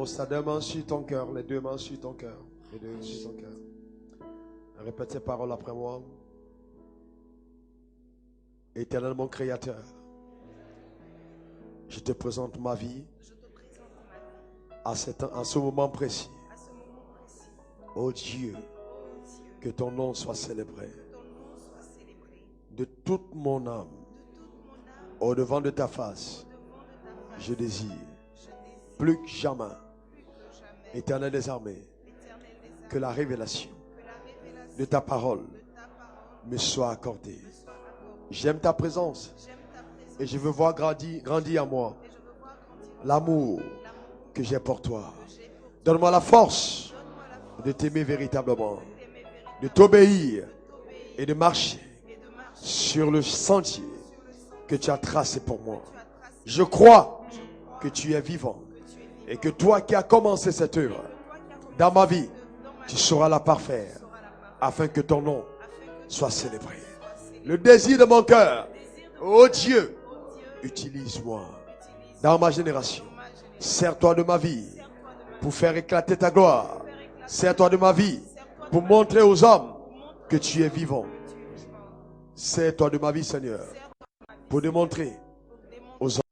Pose ta deux mains sur ton cœur, les deux mains sur ton cœur. Les deux mains sur ton cœur. Répète ces paroles après moi. Éternel mon Créateur, je te présente ma vie à ce moment précis. Oh Dieu, que ton nom soit célébré. De toute mon âme, au devant de ta face, je désire plus que jamais, Éternel des armées, que la révélation de ta parole me soit accordée. J'aime ta présence et je veux voir grandir en moi l'amour que j'ai pour toi. Donne-moi la force de t'aimer véritablement, de t'obéir et de marcher sur le sentier que tu as tracé pour moi. Je crois que tu es vivant et que toi qui as commencé cette œuvre dans ma vie, tu sauras la parfaire afin que ton nom soit célébré. Le désir de mon cœur, oh Dieu, utilise-moi dans ma génération. Sers-toi de ma vie pour faire éclater ta gloire. Sers-toi de ma vie pour montrer aux hommes que tu es vivant. Sers-toi de ma vie, Seigneur, pour démontrer aux hommes.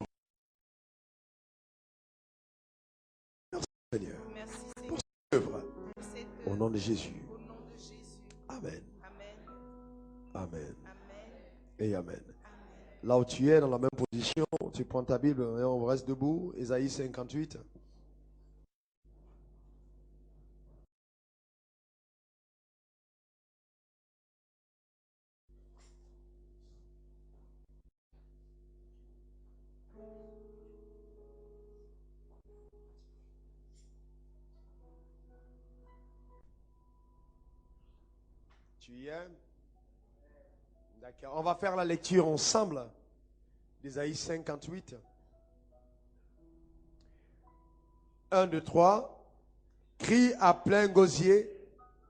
Merci, Seigneur, pour cette œuvre. Au nom de Jésus. Amen. Amen. Et Amen. Là où tu es, dans la même position, tu prends ta Bible et on reste debout. Ésaïe 58. Tu y es? D'accord. On va faire la lecture ensemble d'Ésaïe 58. 1, 2, 3. Crie à plein gosier,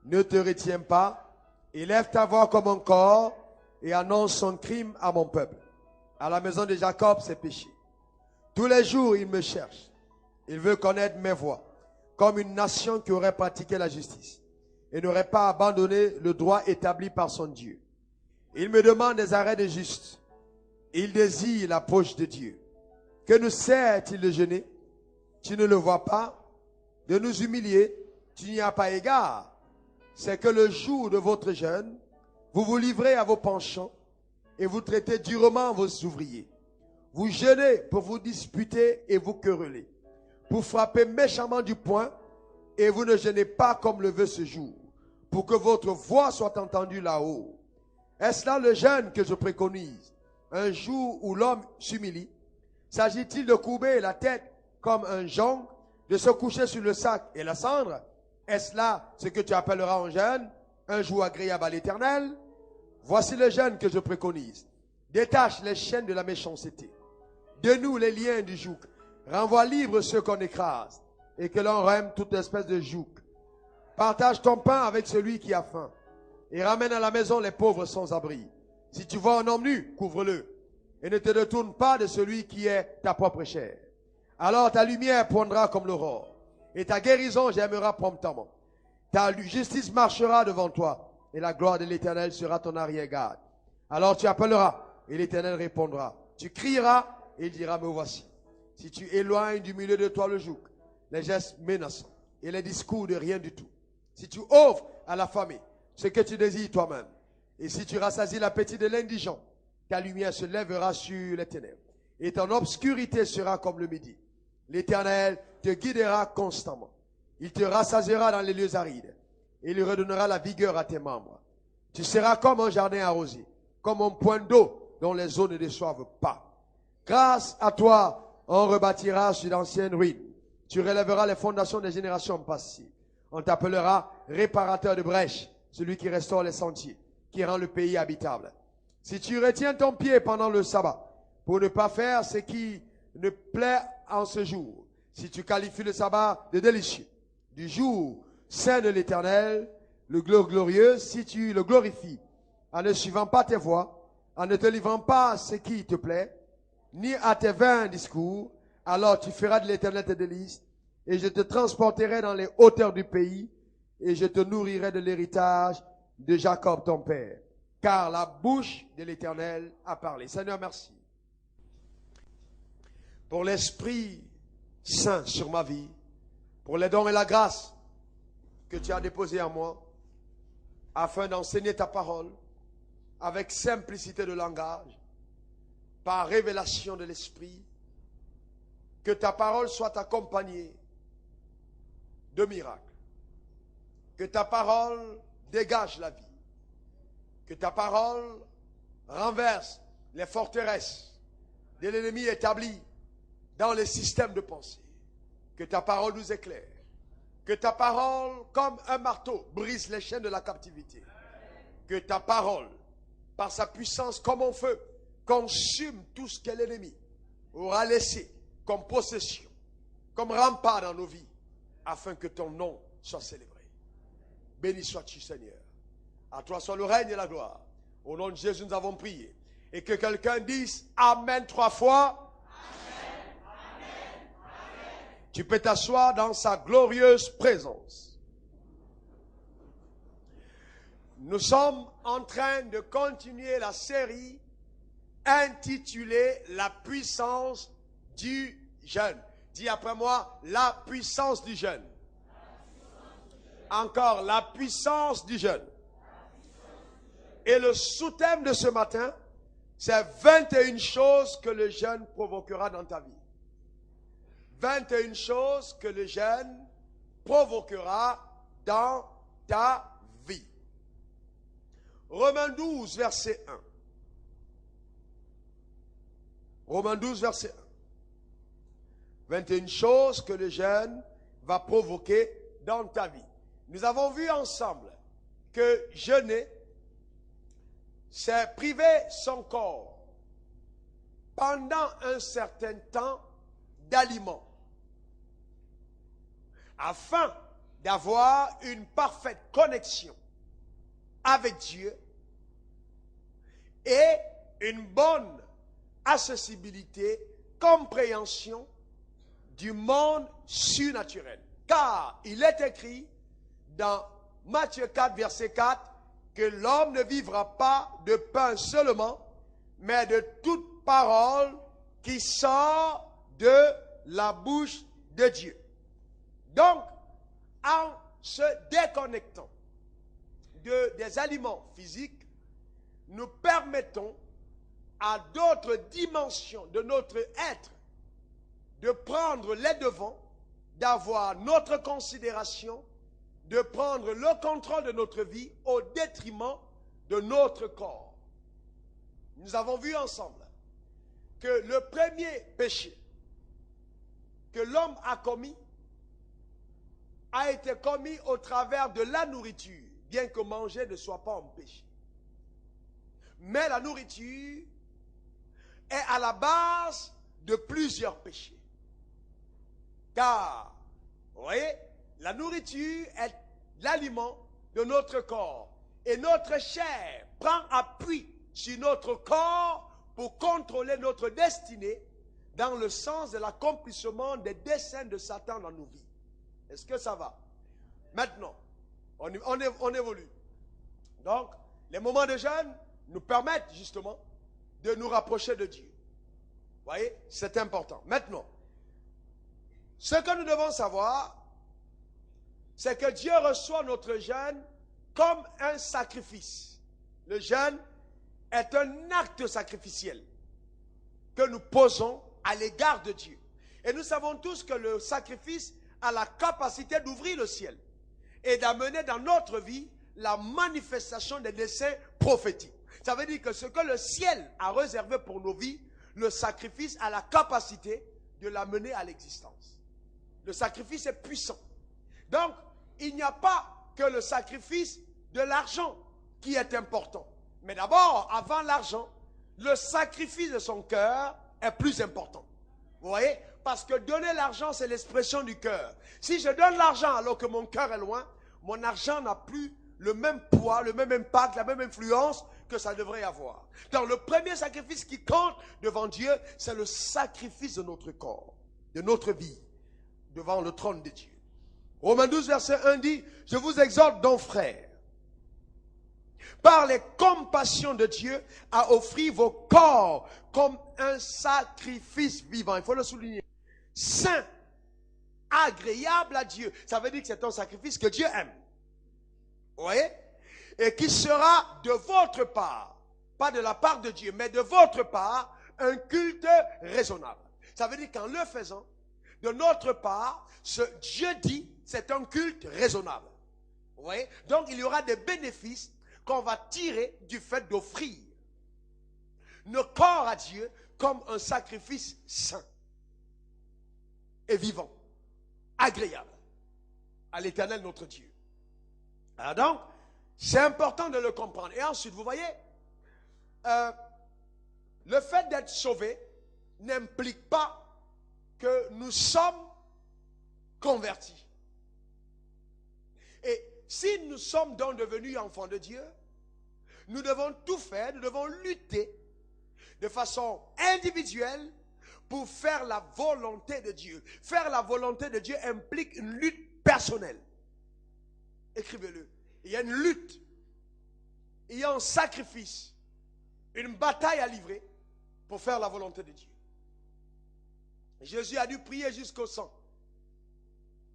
ne te retiens pas, élève ta voix comme un corps et annonce son crime à mon peuple. À la maison de Jacob, ses péchés. Tous les jours, il me cherche. Il veut connaître mes voies, comme une nation qui aurait pratiqué la justice et n'aurait pas abandonné le droit établi par son Dieu. Il me demande des arrêts de juste. Il désire l'approche de Dieu. Que nous sert-il de jeûner? Tu ne le vois pas? De nous humilier? Tu n'y as pas égard. C'est que le jour de votre jeûne, vous vous livrez à vos penchants et vous traitez durement vos ouvriers. Vous jeûnez pour vous disputer et vous quereller, pour frapper méchamment du poing, et vous ne jeûnez pas comme le veut ce jour, pour que votre voix soit entendue là-haut. Est-ce là le jeûne que je préconise? Un jour où l'homme s'humilie? S'agit-il de courber la tête comme un jonc, de se coucher sur le sac et la cendre? Est-ce là ce que tu appelleras un jeûne? Un jour agréable à l'Éternel? Voici le jeûne que je préconise. Détache les chaînes de la méchanceté. Dénoue les liens du joug. Renvoie libre ceux qu'on écrase et que l'on rème toute espèce de joug. Partage ton pain avec celui qui a faim et ramène à la maison les pauvres sans abri. Si tu vois un homme nu, couvre-le et ne te détourne pas de celui qui est ta propre chair. Alors ta lumière poindra comme l'aurore et ta guérison germera promptement. Ta justice marchera devant toi et la gloire de l'Éternel sera ton arrière-garde. Alors tu appelleras et l'Éternel répondra. Tu crieras et il dira, me voici. Si tu éloignes du milieu de toi le joug, les gestes menaçants et les discours de rien du tout. Si tu offres à la famille ce que tu désires toi-même, et si tu rassasies l'appétit de l'indigent, ta lumière se lèvera sur les ténèbres, et ton obscurité sera comme le midi. L'Éternel te guidera constamment. Il te rassasiera dans les lieux arides, et il redonnera la vigueur à tes membres. Tu seras comme un jardin arrosé, comme un point d'eau dont les eaux ne déçoivent pas. Grâce à toi, on rebâtira sur d'anciennes ruines. Tu relèveras les fondations des générations passées. On t'appellera réparateur de brèches, celui qui restaure les sentiers, qui rend le pays habitable. Si tu retiens ton pied pendant le sabbat, pour ne pas faire ce qui ne plaît en ce jour, si tu qualifies le sabbat de délicieux, du jour saint de l'Éternel, le glorieux, si tu le glorifies, en ne suivant pas tes voies, en ne te livrant pas à ce qui te plaît, ni à tes vains discours, alors tu feras de l'Éternel tes délices, et je te transporterai dans les hauteurs du pays, et je te nourrirai de l'héritage de Jacob ton père. Car la bouche de l'Éternel a parlé. Seigneur, merci pour l'Esprit Saint sur ma vie, pour les dons et la grâce que tu as déposés en moi, afin d'enseigner ta parole avec simplicité de langage, par révélation de l'Esprit, que ta parole soit accompagnée de miracles, que ta parole dégage la vie, que ta parole renverse les forteresses de l'ennemi établi dans les systèmes de pensée, que ta parole nous éclaire, que ta parole, comme un marteau, brise les chaînes de la captivité, que ta parole, par sa puissance comme un feu, consume tout ce que l'ennemi aura laissé comme possession, comme rempart dans nos vies, afin que ton nom soit célébré. Béni sois-tu, Seigneur. À toi soit le règne et la gloire. Au nom de Jésus, nous avons prié. Et que quelqu'un dise Amen 3 fois. Amen, amen, amen. Tu peux t'asseoir dans sa glorieuse présence. Nous sommes en train de continuer la série intitulée La puissance du jeûne. Dis après moi, la puissance du jeûne. Encore, la puissance du jeûne. Et le sous-thème de ce matin, c'est 21 choses que le jeûne provoquera dans ta vie. 21 choses que le jeûne provoquera dans ta vie. Romains 12, verset 1. Romains 12, verset 1. 21 choses que le jeûne va provoquer dans ta vie. Nous avons vu ensemble que jeûner, c'est priver son corps pendant un certain temps d'aliments, afin d'avoir une parfaite connexion avec Dieu et une bonne accessibilité, compréhension du monde surnaturel. Car il est écrit dans Matthieu 4, verset 4, que l'homme ne vivra pas de pain seulement, mais de toute parole qui sort de la bouche de Dieu. Donc, en se déconnectant des aliments physiques, nous permettons à d'autres dimensions de notre être de prendre les devants, d'avoir notre considération, de prendre le contrôle de notre vie au détriment de notre corps. Nous avons vu ensemble que le premier péché que l'homme a commis a été commis au travers de la nourriture, bien que manger ne soit pas un péché. Mais la nourriture est à la base de plusieurs péchés. Car, vous voyez, la nourriture est l'aliment de notre corps. Et notre chair prend appui sur notre corps pour contrôler notre destinée dans le sens de l'accomplissement des desseins de Satan dans nos vies. Est-ce que ça va? Maintenant, on évolue. Donc, les moments de jeûne nous permettent justement de nous rapprocher de Dieu. Vous voyez, c'est important. Maintenant, ce que nous devons savoir, c'est que Dieu reçoit notre jeûne comme un sacrifice. Le jeûne est un acte sacrificiel que nous posons à l'égard de Dieu. Et nous savons tous que le sacrifice a la capacité d'ouvrir le ciel et d'amener dans notre vie la manifestation des desseins prophétiques. Ça veut dire que ce que le ciel a réservé pour nos vies, le sacrifice a la capacité de l'amener à l'existence. Le sacrifice est puissant. Donc, il n'y a pas que le sacrifice de l'argent qui est important. Mais d'abord, avant l'argent, le sacrifice de son cœur est plus important. Vous voyez? Parce que donner l'argent, c'est l'expression du cœur. Si je donne l'argent alors que mon cœur est loin, mon argent n'a plus le même poids, le même impact, la même influence que ça devrait avoir. Donc le premier sacrifice qui compte devant Dieu, c'est le sacrifice de notre corps, de notre vie, devant le trône de Dieu. Romains 12, verset 1 dit, je vous exhorte donc, frères, par les compassions de Dieu, à offrir vos corps comme un sacrifice vivant. Il faut le souligner. Saint, agréable à Dieu. Ça veut dire que c'est un sacrifice que Dieu aime. Vous voyez? Et qui sera de votre part, pas de la part de Dieu, mais de votre part, un culte raisonnable. Ça veut dire qu'en le faisant, de notre part, ce Dieu dit, c'est un culte raisonnable. Vous voyez? Donc il y aura des bénéfices qu'on va tirer du fait d'offrir nos corps à Dieu comme un sacrifice saint et vivant, agréable à l'Éternel notre Dieu. Alors donc, c'est important de le comprendre. Et ensuite, vous voyez, le fait d'être sauvé n'implique pas que nous sommes convertis. Et si nous sommes donc devenus enfants de Dieu, nous devons tout faire, nous devons lutter de façon individuelle pour faire la volonté de Dieu. Faire la volonté de Dieu implique une lutte personnelle. Écrivez-le. Il y a une lutte, il y a un sacrifice, une bataille à livrer pour faire la volonté de Dieu. Jésus a dû prier jusqu'au sang.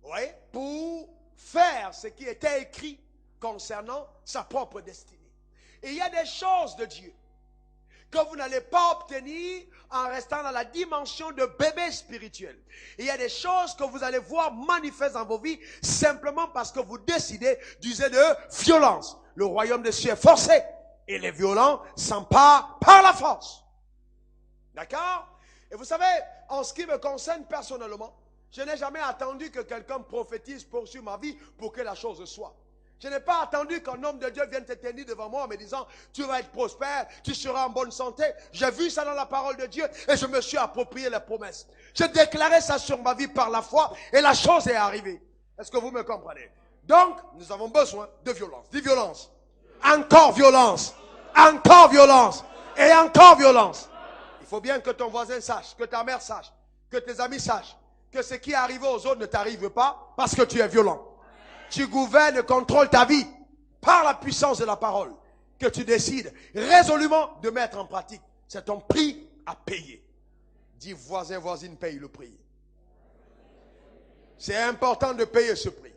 Vous voyez? Pour faire ce qui était écrit concernant sa propre destinée. Et il y a des choses de Dieu que vous n'allez pas obtenir en restant dans la dimension de bébé spirituel. Et il y a des choses que vous allez voir manifestes dans vos vies simplement parce que vous décidez d'user de violence. Le royaume des cieux est forcé et les violents s'emparent par la force. D'accord? Et vous savez, en ce qui me concerne personnellement, je n'ai jamais attendu que quelqu'un prophétise sur ma vie pour que la chose soit. Je n'ai pas attendu qu'un homme de Dieu vienne te tenir devant moi en me disant, tu vas être prospère, tu seras en bonne santé. J'ai vu ça dans la parole de Dieu et je me suis approprié les promesses. J'ai déclaré ça sur ma vie par la foi et la chose est arrivée. Est-ce que vous me comprenez? Donc, nous avons besoin de violence. Dis violence. Encore violence. Encore violence. Et encore violence. Il faut bien que ton voisin sache, que ta mère sache, que tes amis sachent que ce qui est arrivé aux autres ne t'arrive pas parce que tu es violent. Tu gouvernes et contrôles ta vie par la puissance de la parole que tu décides résolument de mettre en pratique. C'est ton prix à payer. Dis voisin, voisine, paye le prix. C'est important de payer ce prix.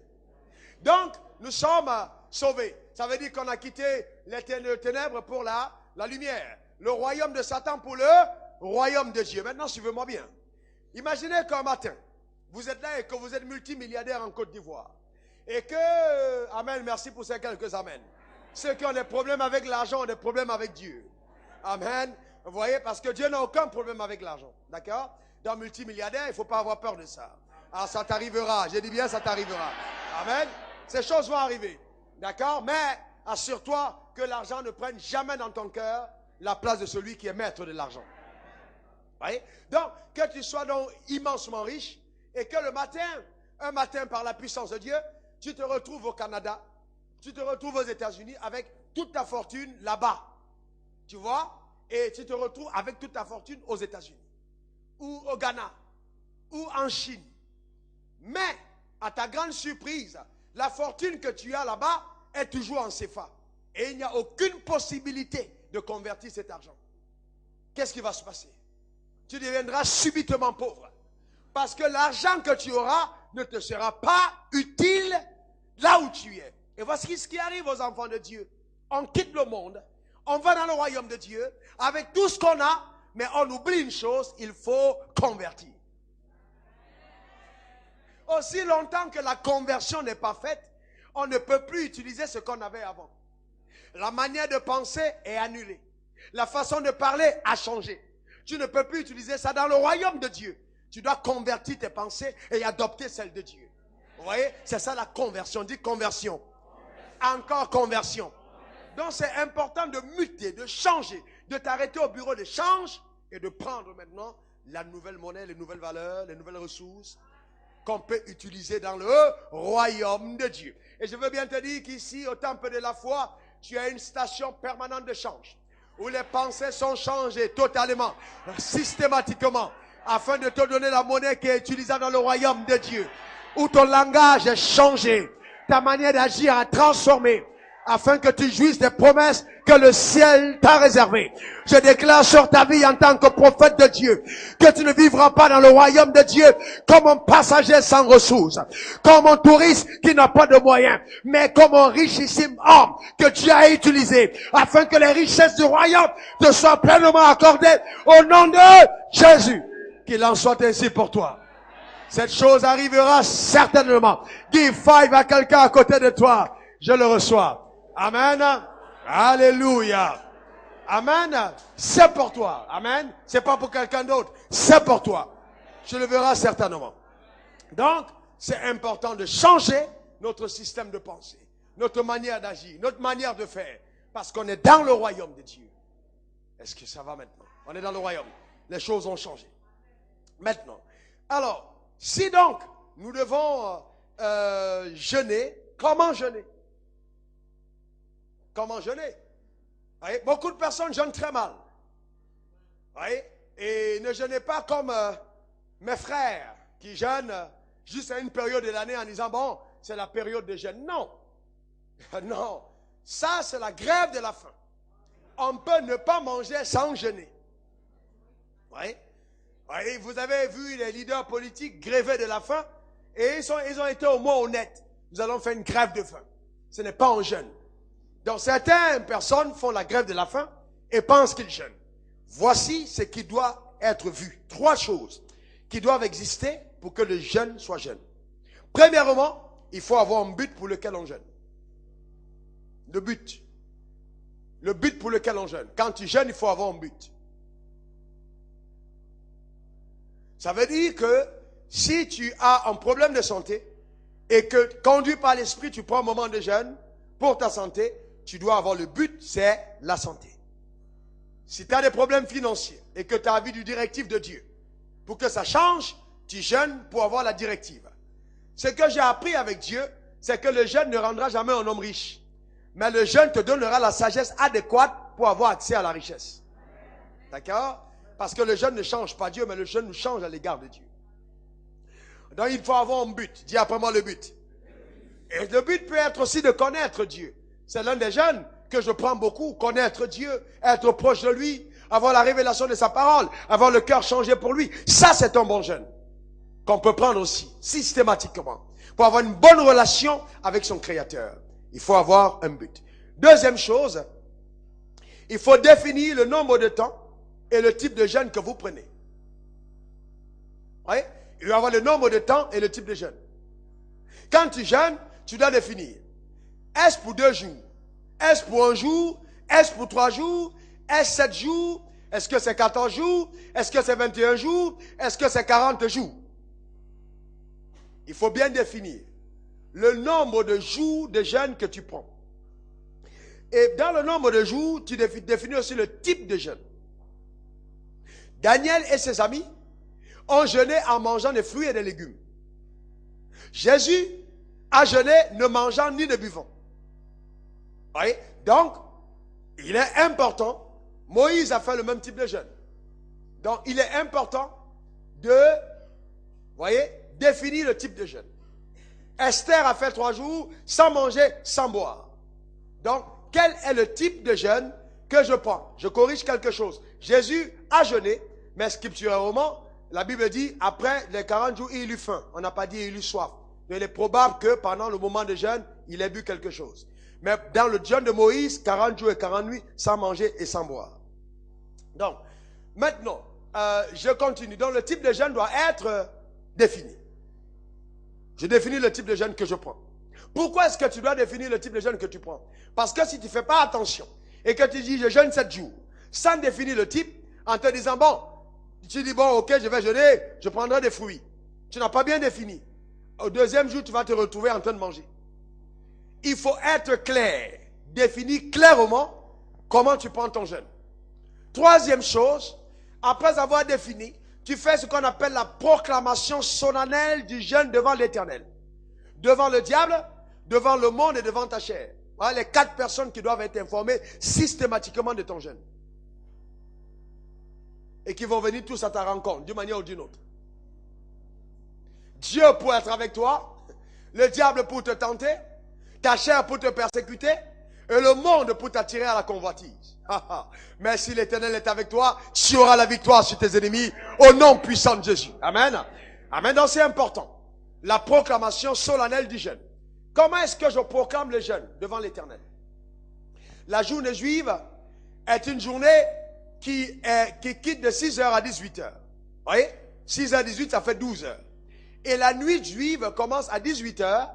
Donc, nous sommes sauvés. Ça veut dire qu'on a quitté les ténèbres pour la lumière. Le royaume de Satan pour le royaume de Dieu. Maintenant, suivez-moi bien. Imaginez qu'un matin, vous êtes là et que vous êtes multimilliardaire en Côte d'Ivoire. Et que, amen, merci pour ces quelques amen. Ceux qui ont des problèmes avec l'argent ont des problèmes avec Dieu. Amen. Vous voyez, parce que Dieu n'a aucun problème avec l'argent. D'accord? Dans multimilliardaire, il ne faut pas avoir peur de ça. Alors ça t'arrivera. J'ai dit bien, ça t'arrivera. Amen. Ces choses vont arriver. D'accord? Mais assure-toi que l'argent ne prenne jamais dans ton cœur la place de celui qui est maître de l'argent. Vous voyez? Donc, que tu sois donc immensement riche et que le matin, un matin par la puissance de Dieu, tu te retrouves au Canada, tu te retrouves aux États-Unis avec toute ta fortune là-bas. Tu vois? Et tu te retrouves avec toute ta fortune aux États-Unis, ou au Ghana, ou en Chine. Mais, à ta grande surprise, la fortune que tu as là-bas est toujours en CFA. Et il n'y a aucune possibilité de convertir cet argent. Qu'est-ce qui va se passer? Tu deviendras subitement pauvre. Parce que l'argent que tu auras ne te sera pas utile là où tu es. Et voici ce qui arrive aux enfants de Dieu. On quitte le monde, on va dans le royaume de Dieu, avec tout ce qu'on a, mais on oublie une chose, il faut convertir. Aussi longtemps que la conversion n'est pas faite, on ne peut plus utiliser ce qu'on avait avant. La manière de penser est annulée. La façon de parler a changé. Tu ne peux plus utiliser ça dans le royaume de Dieu. Tu dois convertir tes pensées et adopter celles de Dieu. Vous voyez? C'est ça la conversion. Dis conversion. Encore conversion. Donc c'est important de muter, de changer, de t'arrêter au bureau de change et de prendre maintenant la nouvelle monnaie, les nouvelles valeurs, les nouvelles ressources qu'on peut utiliser dans le royaume de Dieu. Et je veux bien te dire qu'ici, au temple de la foi, tu as une station permanente de change où les pensées sont changées totalement, systématiquement. afin de te donner la monnaie qui est utilisable dans le royaume de Dieu, où ton langage est changé, ta manière d'agir est transformée, afin que tu jouisses des promesses que le ciel t'a réservées. Je déclare sur ta vie en tant que prophète de Dieu que tu ne vivras pas dans le royaume de Dieu comme un passager sans ressources, comme un touriste qui n'a pas de moyens, mais comme un richissime homme que Dieu a utilisé afin que les richesses du royaume te soient pleinement accordées au nom de Jésus. Qu'il en soit ainsi pour toi. Cette chose arrivera certainement. Give 5 à quelqu'un à côté de toi. Je le reçois. Amen. Alléluia. Amen. C'est pour toi. Amen. C'est pas pour quelqu'un d'autre. C'est pour toi. Je le verrai certainement. Donc, c'est important de changer notre système de pensée, notre manière d'agir, notre manière de faire. Parce qu'on est dans le royaume de Dieu. Est-ce que ça va maintenant? On est dans le royaume. Les choses ont changé. Maintenant. Alors, si donc, nous devons jeûner, comment jeûner? Comment jeûner? Voyez, beaucoup de personnes jeûnent très mal. Voyez, et ne jeûnez pas comme mes frères qui jeûnent juste à une période de l'année en disant, bon, c'est la période de jeûne. Non. Non. Ça, c'est la grève de la faim. On peut ne pas manger sans jeûner. Voyez? Voyez, vous avez vu les leaders politiques gréver de la faim et ils ont été au moins honnêtes. Nous allons faire une grève de faim. Ce n'est pas un jeûne. Donc certaines personnes font la grève de la faim et pensent qu'ils jeûnent. Voici ce qui doit être vu. 3 choses qui doivent exister pour que le jeûne soit jeûne. Premièrement, il faut avoir un but pour lequel on jeûne. Le but. Le but pour lequel on jeûne. Quand tu jeûnes, il faut avoir un but. Ça veut dire que si tu as un problème de santé et que, conduit par l'esprit, tu prends un moment de jeûne pour ta santé, tu dois avoir le but, c'est la santé. Si tu as des problèmes financiers et que tu as envie du directive de Dieu, pour que ça change, tu jeûnes pour avoir la directive. Ce que j'ai appris avec Dieu, c'est que le jeûne ne rendra jamais un homme riche. Mais le jeûne te donnera la sagesse adéquate pour avoir accès à la richesse. D'accord? Parce que le jeûne ne change pas Dieu, mais le jeûne nous change à l'égard de Dieu. Donc il faut avoir un but. Dis après moi le but. Et le but peut être aussi de connaître Dieu. C'est l'un des jeûnes que je prends beaucoup. Connaître Dieu, être proche de lui, avoir la révélation de sa parole, avoir le cœur changé pour lui. Ça, c'est un bon jeûne qu'on peut prendre aussi, systématiquement. Pour avoir une bonne relation avec son Créateur, il faut avoir un but. Deuxième chose, il faut définir le nombre de temps et le type de jeûne que vous prenez. Oui? Il doit y avoir le nombre de temps et le type de jeûne. Quand tu jeûnes, tu dois définir. Est-ce pour 2 jours? Est-ce pour 1 jour? Est-ce pour 3 jours? Est-ce 7 jours? Est-ce que c'est 14 jours? Est-ce que c'est 21 jours? Est-ce que c'est 40 jours? Il faut bien définir le nombre de jours de jeûne que tu prends. Et dans le nombre de jours, tu définis aussi le type de jeûne. Daniel et ses amis ont jeûné en mangeant des fruits et des légumes. Jésus a jeûné ne mangeant ni ne buvant. Oui? Donc, il est important, Moïse a fait le même type de jeûne. Donc, il est important de, voyez, définir le type de jeûne. Esther a fait 3 jours sans manger, sans boire. Donc, quel est le type de jeûne que je prends? Je corrige quelque chose. Jésus a jeûné, mais scripturalement, la Bible dit, après les 40 jours, il eut faim. On n'a pas dit il eut soif. Mais il est probable que pendant le moment de jeûne, il ait bu quelque chose. Mais dans le jeûne de Moïse, 40 jours et 40 nuits, sans manger et sans boire. Donc, maintenant, je continue. Donc, le type de jeûne doit être défini. Je définis le type de jeûne que je prends. Pourquoi est-ce que tu dois définir le type de jeûne que tu prends? Parce que si tu ne fais pas attention et que tu dis je jeûne 7 jours, sans définir le type, en te disant bon, tu dis bon ok je vais jeûner, je prendrai des fruits. Tu n'as pas bien défini. Au 2e jour, tu vas te retrouver en train de manger. Il faut être clair, définir clairement comment tu prends ton jeûne. 3e chose, après avoir défini, tu fais ce qu'on appelle la proclamation solennelle du jeûne devant l'Éternel. Devant le diable, devant le monde et devant ta chair. Voilà les 4 personnes qui doivent être informées systématiquement de ton jeûne. et qui vont venir tous à ta rencontre, d'une manière ou d'une autre. Dieu pour être avec toi, le diable pour te tenter, ta chair pour te persécuter, et le monde pour t'attirer à la convoitise. Mais si l'Éternel est avec toi, tu auras la victoire sur tes ennemis, au nom puissant de Jésus. Amen. Amen. Donc c'est important. La proclamation solennelle du jeûne. Comment est-ce que je proclame le jeûne devant l'Éternel? La journée juive est une journée qui quitte de 6h à 18h. Vous voyez? 6h à 18, ça fait 12h. Et la nuit juive commence à 18h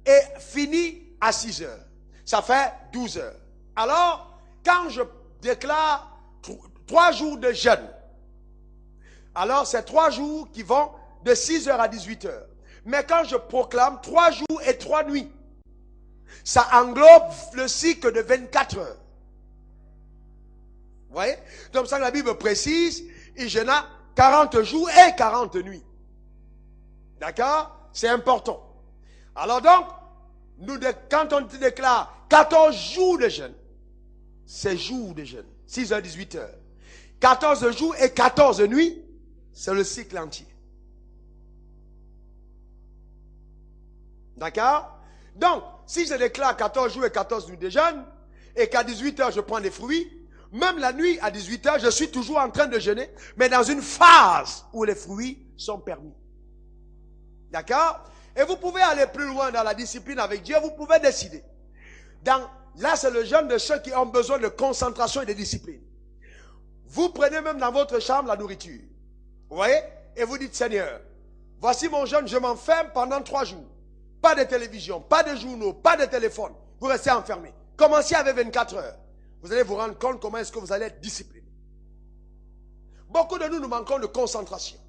et finit à 6h. Ça fait 12h. Alors, quand je déclare 3 jours de jeûne, alors c'est 3 jours qui vont de 6h à 18h. Mais quand je proclame 3 jours et 3 nuits, ça englobe le cycle de 24 heures. Vous voyez? Comme ça, la Bible précise, il jeûna 40 jours et 40 nuits. D'accord? C'est important. Alors donc, quand on déclare 14 jours de jeûne, c'est jours de jeûne, 6h, 18h. 14 jours et 14 nuits, c'est le cycle entier. D'accord? Donc, si je déclare 14 jours et 14 nuits de jeûne, et qu'à 18h je prends des fruits, même la nuit à 18h, je suis toujours en train de jeûner, mais dans une phase où les fruits sont permis. D'accord? Et vous pouvez aller plus loin dans la discipline avec Dieu, vous pouvez décider. Là, c'est le jeûne de ceux qui ont besoin de concentration et de discipline. Vous prenez même dans votre chambre la nourriture. Vous voyez? Et vous dites, Seigneur, voici mon jeûne, je m'enferme pendant 3 jours. Pas de télévision, pas de journaux, pas de téléphone. Vous restez enfermé. Commencez avec 24 heures. Vous allez vous rendre compte comment est-ce que vous allez être discipliné. Beaucoup de nous manquons de concentration.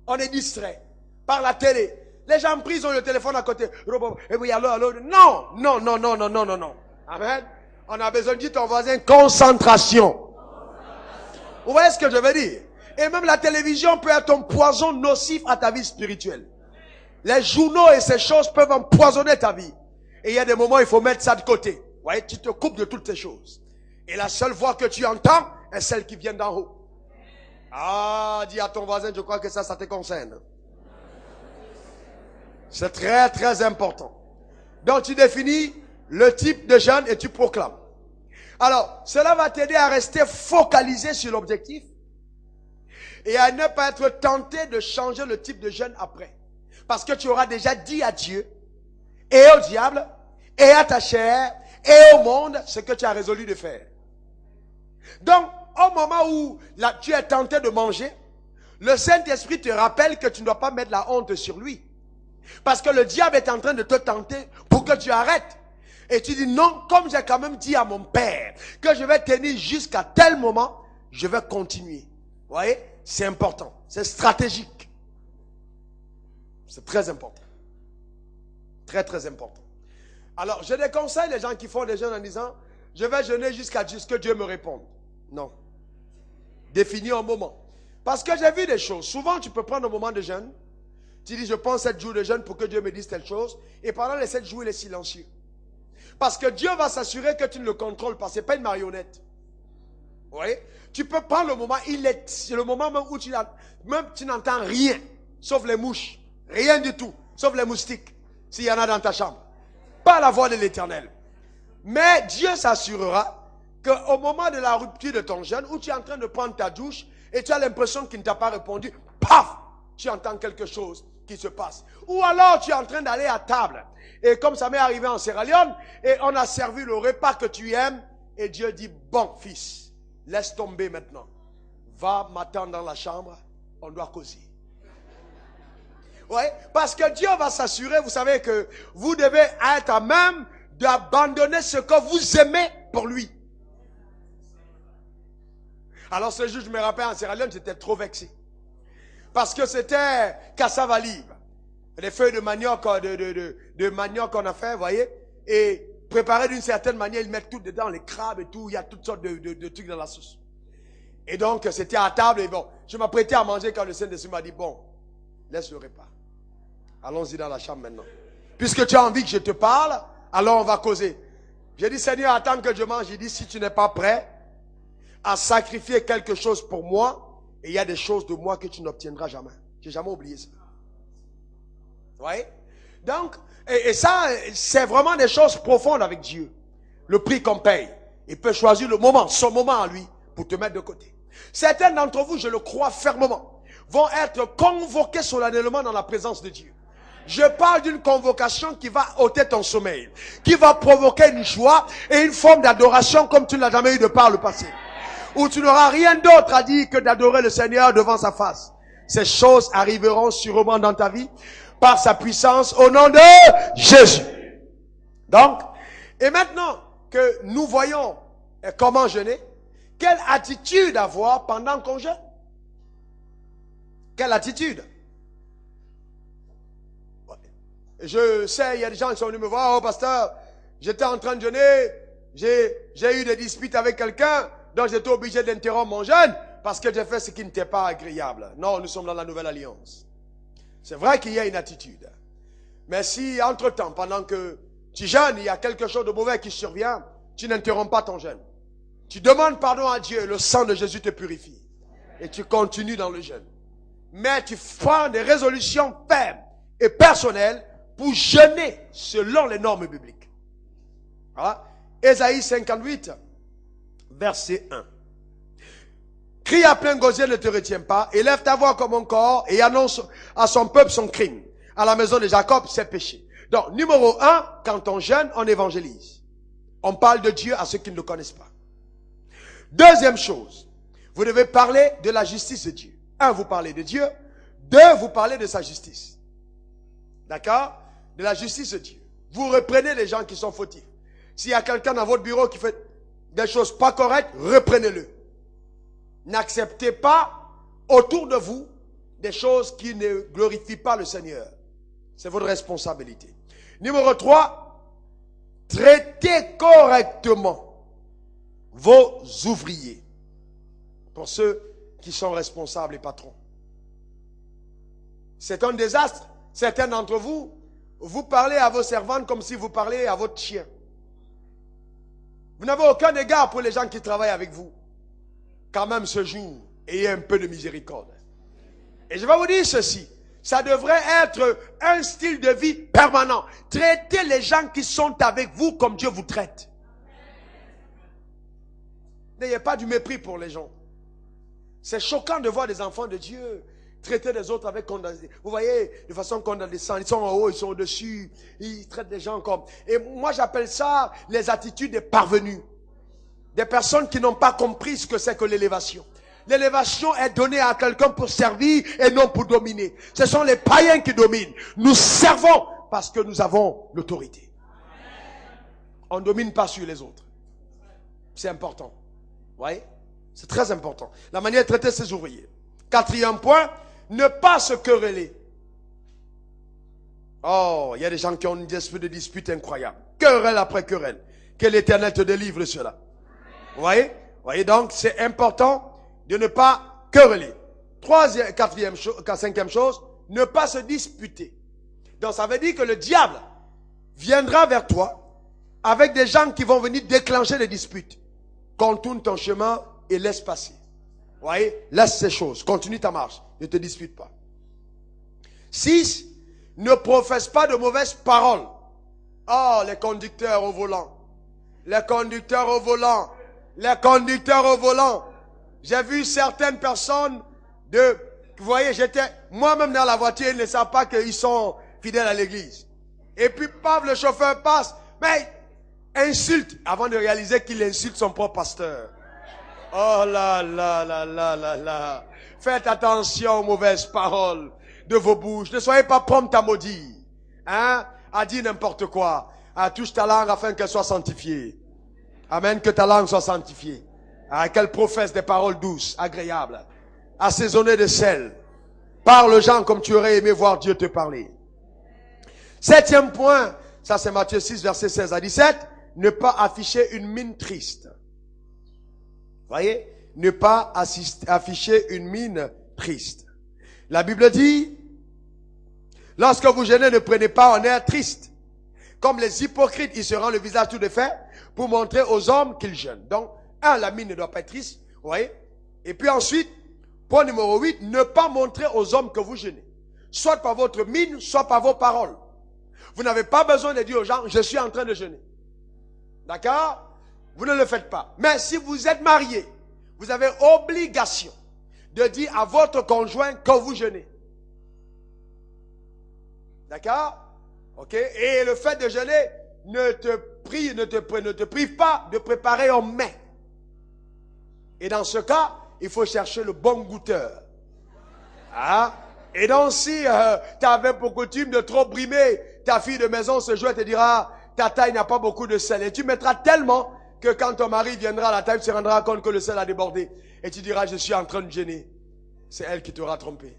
On est distrait par la télé. Les gens pris ont le téléphone à côté. Et oui, allô. Non. Amen. On a besoin de dire ton voisin, concentration. Vous voyez ce que je veux dire? Et même la télévision peut être un poison nocif à ta vie spirituelle. Les journaux et ces choses peuvent empoisonner ta vie. Et il y a des moments où il faut mettre ça de côté. Vous voyez, tu te coupes de toutes ces choses. Et la seule voix que tu entends est celle qui vient d'en haut. Ah, dis à ton voisin, je crois que ça te concerne. C'est très, très important. Donc, tu définis le type de jeûne et tu proclames. Alors, cela va t'aider à rester focalisé sur l'objectif et à ne pas être tenté de changer le type de jeûne après. Parce que tu auras déjà dit à Dieu et au diable et à ta chair et au monde ce que tu as résolu de faire. Donc, au moment où tu es tenté de manger, le Saint-Esprit te rappelle que tu ne dois pas mettre la honte sur lui. Parce que le diable est en train de te tenter pour que tu arrêtes. Et tu dis non, comme j'ai quand même dit à mon père que je vais tenir jusqu'à tel moment, je vais continuer. Vous voyez? C'est important. C'est stratégique. C'est très important. Très, très important. Alors, je déconseille les gens qui font des jeûnes en disant, je vais jeûner jusqu'à ce que Dieu me réponde. Non. Définis un moment. Parce que j'ai vu des choses. Souvent, tu peux prendre un moment de jeûne. Tu dis, je prends 7 jours de jeûne pour que Dieu me dise telle chose. Et pendant les 7 jours, il est silencieux. Parce que Dieu va s'assurer que tu ne le contrôles pas. Ce n'est pas une marionnette. Vous voyez? Tu peux prendre le moment, c'est le moment même où tu n'entends rien, sauf les mouches. Rien du tout, sauf les moustiques, s'il y en a dans ta chambre. Pas la voix de l'Éternel. Mais Dieu s'assurera qu'au moment de la rupture de ton jeûne, où tu es en train de prendre ta douche, et tu as l'impression qu'il ne t'a pas répondu, paf, tu entends quelque chose qui se passe. Ou alors tu es en train d'aller à table. Et comme ça m'est arrivé en Sierra Leone, et on a servi le repas que tu aimes, et Dieu dit, bon fils, laisse tomber maintenant. Va m'attendre dans la chambre, on doit causer. Ouais, parce que Dieu va s'assurer, vous savez que vous devez être à même d'abandonner ce que vous aimez pour lui. Alors ce jour, je me rappelle en Sierra Leone, j'étais trop vexé. Parce que c'était cassava libre. Les feuilles de manioc, de manioc qu'on a fait, vous voyez, et préparé d'une certaine manière, ils mettent tout dedans, les crabes et tout, il y a toutes sortes de trucs dans la sauce. Et donc, c'était à table, et bon, je m'apprêtais à manger quand le Saint-Esprit m'a dit, bon, laisse le repas. Allons-y dans la chambre maintenant. Puisque tu as envie que je te parle, alors on va causer. J'ai dit, Seigneur, attends que je mange. Il dit, si tu n'es pas prêt à sacrifier quelque chose pour moi, Et il y a des choses de moi que tu n'obtiendras jamais. J'ai jamais oublié ça. Vous voyez? Donc, et ça, c'est vraiment des choses profondes avec Dieu. Le prix qu'on paye. Il peut choisir le moment, son moment à lui, pour te mettre de côté. Certains d'entre vous, je le crois fermement, vont être convoqués solennellement dans la présence de Dieu. Je parle d'une convocation qui va ôter ton sommeil, qui va provoquer une joie et une forme d'adoration comme tu ne l'as jamais eu de par le passé. Où tu n'auras rien d'autre à dire que d'adorer le Seigneur devant sa face. Ces choses arriveront sûrement dans ta vie par sa puissance au nom de Jésus. Donc, et maintenant que nous voyons comment jeûner, quelle attitude avoir pendant qu'on jeûne? Quelle attitude? Je sais, il y a des gens qui sont venus me voir, oh pasteur, j'étais en train de jeûner, j'ai eu des disputes avec quelqu'un, donc j'étais obligé d'interrompre mon jeûne parce que j'ai fait ce qui n'était pas agréable. Non, nous sommes dans la nouvelle alliance. C'est vrai qu'il y a une attitude. Mais si entre-temps, pendant que tu jeûnes, il y a quelque chose de mauvais qui survient, tu n'interromps pas ton jeûne. Tu demandes pardon à Dieu, le sang de Jésus te purifie. Et tu continues dans le jeûne. Mais tu prends des résolutions fermes et personnelles pour jeûner selon les normes bibliques. Voilà. Ésaïe 58, verset 1. Crie à plein gosier, ne te retiens pas. Élève ta voix comme un corps et annonce à son peuple son crime. À la maison de Jacob, ses péchés. Donc, numéro 1, quand on jeûne, on évangélise. On parle de Dieu à ceux qui ne le connaissent pas. Deuxième chose, vous devez parler de la justice de Dieu. 1, vous parlez de Dieu. 2, vous parlez de sa justice. D'accord? De la justice de Dieu. Vous reprenez les gens qui sont fautifs. S'il y a quelqu'un dans votre bureau qui fait des choses pas correctes, reprenez-le. N'acceptez pas autour de vous des choses qui ne glorifient pas le Seigneur. C'est votre responsabilité. Numéro 3, traitez correctement vos ouvriers. Pour ceux qui sont responsables et patrons. C'est un désastre. Certains d'entre vous, vous parlez à vos servantes comme si vous parliez à votre chien. Vous n'avez aucun égard pour les gens qui travaillent avec vous. Quand même ce jour, ayez un peu de miséricorde. Et je vais vous dire ceci. Ça devrait être un style de vie permanent. Traitez les gens qui sont avec vous comme Dieu vous traite. N'ayez pas du mépris pour les gens. C'est choquant de voir des enfants de Dieu traiter les autres avec condescendance. Vous voyez, de façon condescendante. Ils sont en haut, ils sont au-dessus. Ils traitent les gens comme... Et moi, j'appelle ça les attitudes des parvenus. Des personnes qui n'ont pas compris ce que c'est que l'élévation. L'élévation est donnée à quelqu'un pour servir et non pour dominer. Ce sont les païens qui dominent. Nous servons parce que nous avons l'autorité. On ne domine pas sur les autres. C'est important. Vous voyez? C'est très important. La manière de traiter ses ouvriers. 4e point, ne pas se quereller. Oh, il y a des gens qui ont une espèce de dispute incroyable. Querelle après querelle. Que l'Éternel te délivre de cela. Vous voyez? Vous voyez donc, c'est important de ne pas quereller. 5e chose, ne pas se disputer. Donc ça veut dire que le diable viendra vers toi avec des gens qui vont venir déclencher des disputes. Contourne ton chemin et laisse passer. Vous voyez? Laisse ces choses. Continue ta marche. Ne te dispute pas. 6. Ne professe pas de mauvaises paroles. Oh, les conducteurs au volant. Les conducteurs au volant. Les conducteurs au volant. J'ai vu certaines personnes vous voyez, j'étais moi-même dans la voiture, ils ne savent pas qu'ils sont fidèles à l'église. Et puis, paf, le chauffeur passe. Mais, insulte, avant de réaliser qu'il insulte son propre pasteur. Oh là là là là là là. Faites attention aux mauvaises paroles de vos bouches. Ne soyez pas prompt à maudire. Hein? À dire n'importe quoi. Touche ta langue afin qu'elle soit sanctifiée. Amen, que ta langue soit sanctifiée. Qu'elle professe des paroles douces, agréables, assaisonnées de sel. Parle aux gens comme tu aurais aimé voir Dieu te parler. 7e point, ça c'est Matthieu 6, verset 16 à 17. Ne pas afficher une mine triste. Voyez? Ne pas afficher une mine triste. La Bible dit, lorsque vous jeûnez, ne prenez pas un air triste. Comme les hypocrites, ils se rendent le visage tout défait pour montrer aux hommes qu'ils jeûnent. Donc, la mine ne doit pas être triste. Vous voyez? Et puis ensuite, Point numéro 8, ne pas montrer aux hommes que vous jeûnez. Soit par votre mine, soit par vos paroles. Vous n'avez pas besoin de dire aux gens, je suis en train de jeûner. D'accord? Vous ne le faites pas. Mais si vous êtes marié, vous avez obligation de dire à votre conjoint que vous jeûnez. D'accord? Ok? Et le fait de jeûner ne te prive pas de préparer un mets. Et dans ce cas, il faut chercher le bon goûteur. Hein? Et donc si tu avais pour coutume de trop brimer ta fille de maison, ce jour elle te dira, ta taille n'a pas beaucoup de sel. Et tu mettras tellement que quand ton mari viendra à la table, tu te rendras compte que le sel a débordé. Et tu diras, je suis en train de jeûner. C'est elle qui t'aura trompé.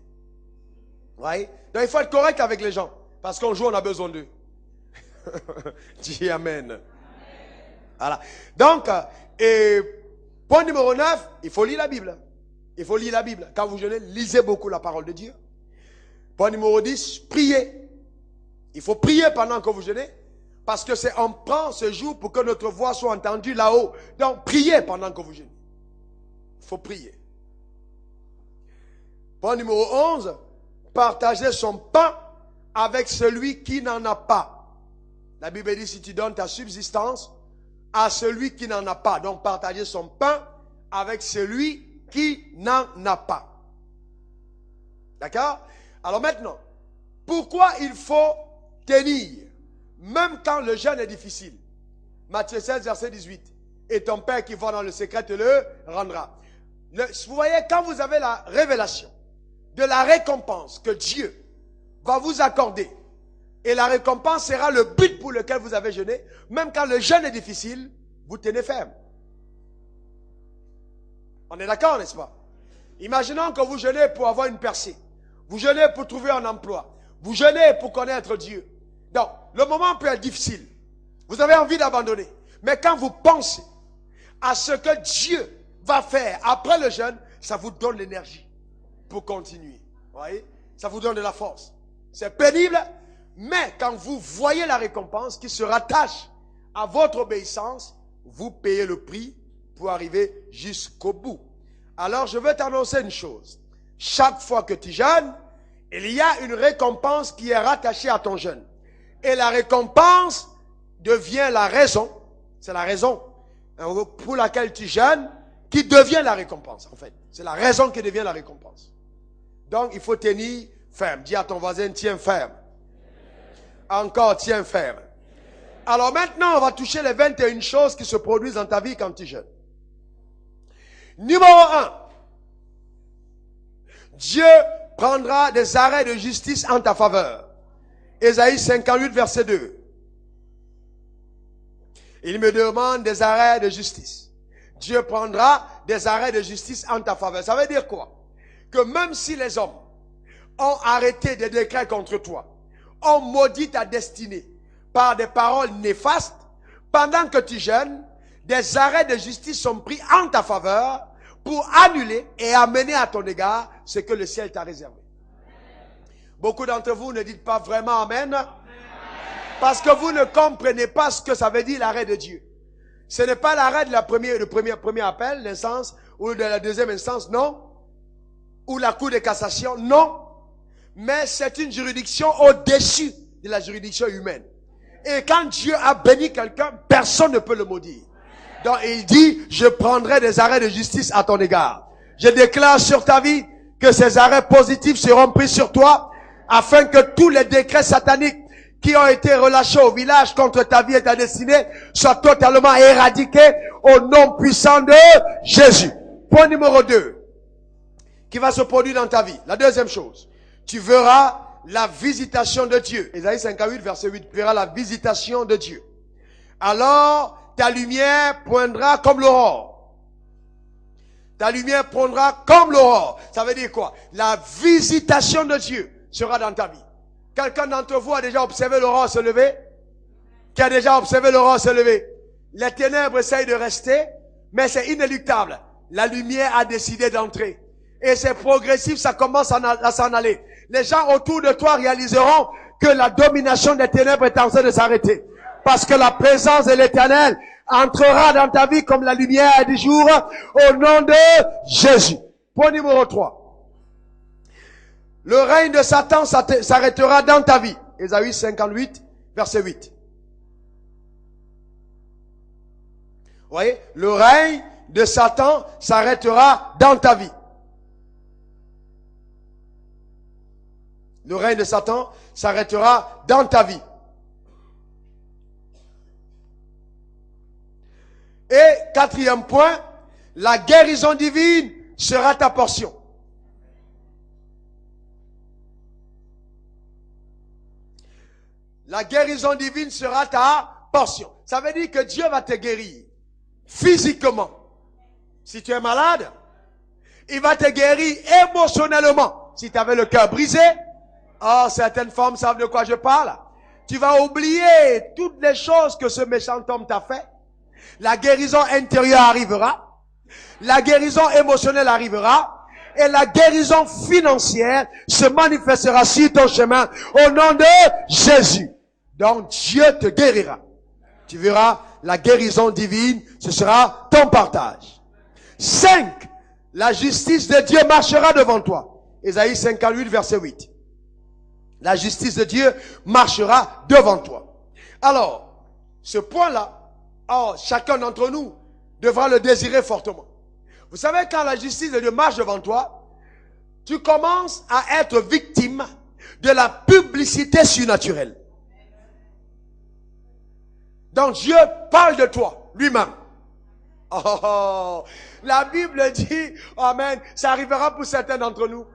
Ouais? Donc il faut être correct avec les gens. Parce qu'un jour on a besoin d'eux. Dis amen. Voilà. Donc, point numéro 9, il faut lire la Bible. Il faut lire la Bible. Quand vous jeûnez, lisez beaucoup la parole de Dieu. Point numéro 10, priez. Il faut prier pendant que vous jeûnez. Parce que c'est on prend ce jour pour que notre voix soit entendue là-haut. Donc, priez pendant que vous jeûnez. Il faut prier. Point numéro 11, partager son pain avec celui qui n'en a pas. La Bible dit, si tu donnes ta subsistance à celui qui n'en a pas. Donc, partager son pain avec celui qui n'en a pas. D'accord? Alors maintenant, pourquoi il faut tenir, même quand le jeûne est difficile? Matthieu 16, verset 18. Et ton Père qui va dans le secret te le rendra. Vous voyez, quand vous avez la révélation de la récompense que Dieu va vous accorder, et la récompense sera le but pour lequel vous avez jeûné, même quand le jeûne est difficile, vous tenez ferme. On est d'accord, n'est-ce pas? Imaginons que vous jeûnez pour avoir une percée. Vous jeûnez pour trouver un emploi. Vous jeûnez pour connaître Dieu. Donc, le moment peut être difficile. Vous avez envie d'abandonner. Mais quand vous pensez à ce que Dieu va faire après le jeûne, ça vous donne l'énergie pour continuer. Vous voyez? Ça vous donne de la force. C'est pénible, mais quand vous voyez la récompense qui se rattache à votre obéissance, vous payez le prix pour arriver jusqu'au bout. Alors, je veux t'annoncer une chose. Chaque fois que tu jeûnes, il y a une récompense qui est rattachée à ton jeûne. Et la récompense devient la raison. C'est la raison pour laquelle tu jeûnes qui devient la récompense, en fait. C'est la raison qui devient la récompense. Donc, il faut tenir ferme. Dis à ton voisin, tiens ferme. Encore, tiens ferme. Alors maintenant, on va toucher les 21 choses qui se produisent dans ta vie quand tu jeûnes. Numéro 1. Dieu prendra des arrêts de justice en ta faveur. Ésaïe 58, verset 2. Il me demande des arrêts de justice. Dieu prendra des arrêts de justice en ta faveur. Ça veut dire quoi? Que même si les hommes ont arrêté des décrets contre toi, ont maudit ta destinée par des paroles néfastes, pendant que tu jeûnes, des arrêts de justice sont pris en ta faveur pour annuler et amener à ton égard ce que le ciel t'a réservé. Beaucoup d'entre vous ne dites pas vraiment Amen, parce que vous ne comprenez pas ce que ça veut dire l'arrêt de Dieu. Ce n'est pas l'arrêt de premier appel, l'instance, ou de la deuxième instance, non. Ou la cour de cassation, non. Mais c'est une juridiction au-dessus de la juridiction humaine. Et quand Dieu a béni quelqu'un, personne ne peut le maudire. Donc il dit, je prendrai des arrêts de justice à ton égard. Je déclare sur ta vie que ces arrêts positifs seront pris sur toi, afin que tous les décrets sataniques qui ont été relâchés au village contre ta vie et ta destinée soient totalement éradiqués au nom puissant de Jésus. Point numéro 2, qui va se produire dans ta vie. La deuxième chose, tu verras la visitation de Dieu. Ésaïe 58, verset 8, tu verras la visitation de Dieu. Alors, ta lumière poindra comme l'aurore. Ta lumière poindra comme l'aurore. Ça veut dire quoi? La visitation de Dieu sera dans ta vie. Quelqu'un d'entre vous a déjà observé l'aurore se lever? Qui a déjà observé l'aurore se lever? Les ténèbres essayent de rester, mais c'est inéluctable. La lumière a décidé d'entrer. Et c'est progressif, ça commence à s'en aller. Les gens autour de toi réaliseront que la domination des ténèbres est en train de s'arrêter. Parce que la présence de l'Éternel entrera dans ta vie comme la lumière du jour au nom de Jésus. Point numéro 3. Le règne de Satan s'arrêtera dans ta vie. Ésaïe 58, verset 8. Vous voyez, le règne de Satan s'arrêtera dans ta vie. Le règne de Satan s'arrêtera dans ta vie. Et quatrième point, la guérison divine sera ta portion. La guérison divine sera ta portion. Ça veut dire que Dieu va te guérir physiquement. Si tu es malade, il va te guérir émotionnellement. Si tu avais le cœur brisé, oh, certaines femmes savent de quoi je parle. Tu vas oublier toutes les choses que ce méchant homme t'a fait. La guérison intérieure arrivera. La guérison émotionnelle arrivera. Et la guérison financière se manifestera sur ton chemin au nom de Jésus. Donc Dieu te guérira. Tu verras la guérison divine, ce sera ton partage. 5. La justice de Dieu marchera devant toi. Ésaïe 58, verset 8. La justice de Dieu marchera devant toi. Alors, ce point-là, chacun d'entre nous devra le désirer fortement. Vous savez, quand la justice de Dieu marche devant toi, tu commences à être victime de la publicité surnaturelle. Donc Dieu parle de toi, lui-même. Oh, la Bible dit, amen, ça arrivera pour certains d'entre nous.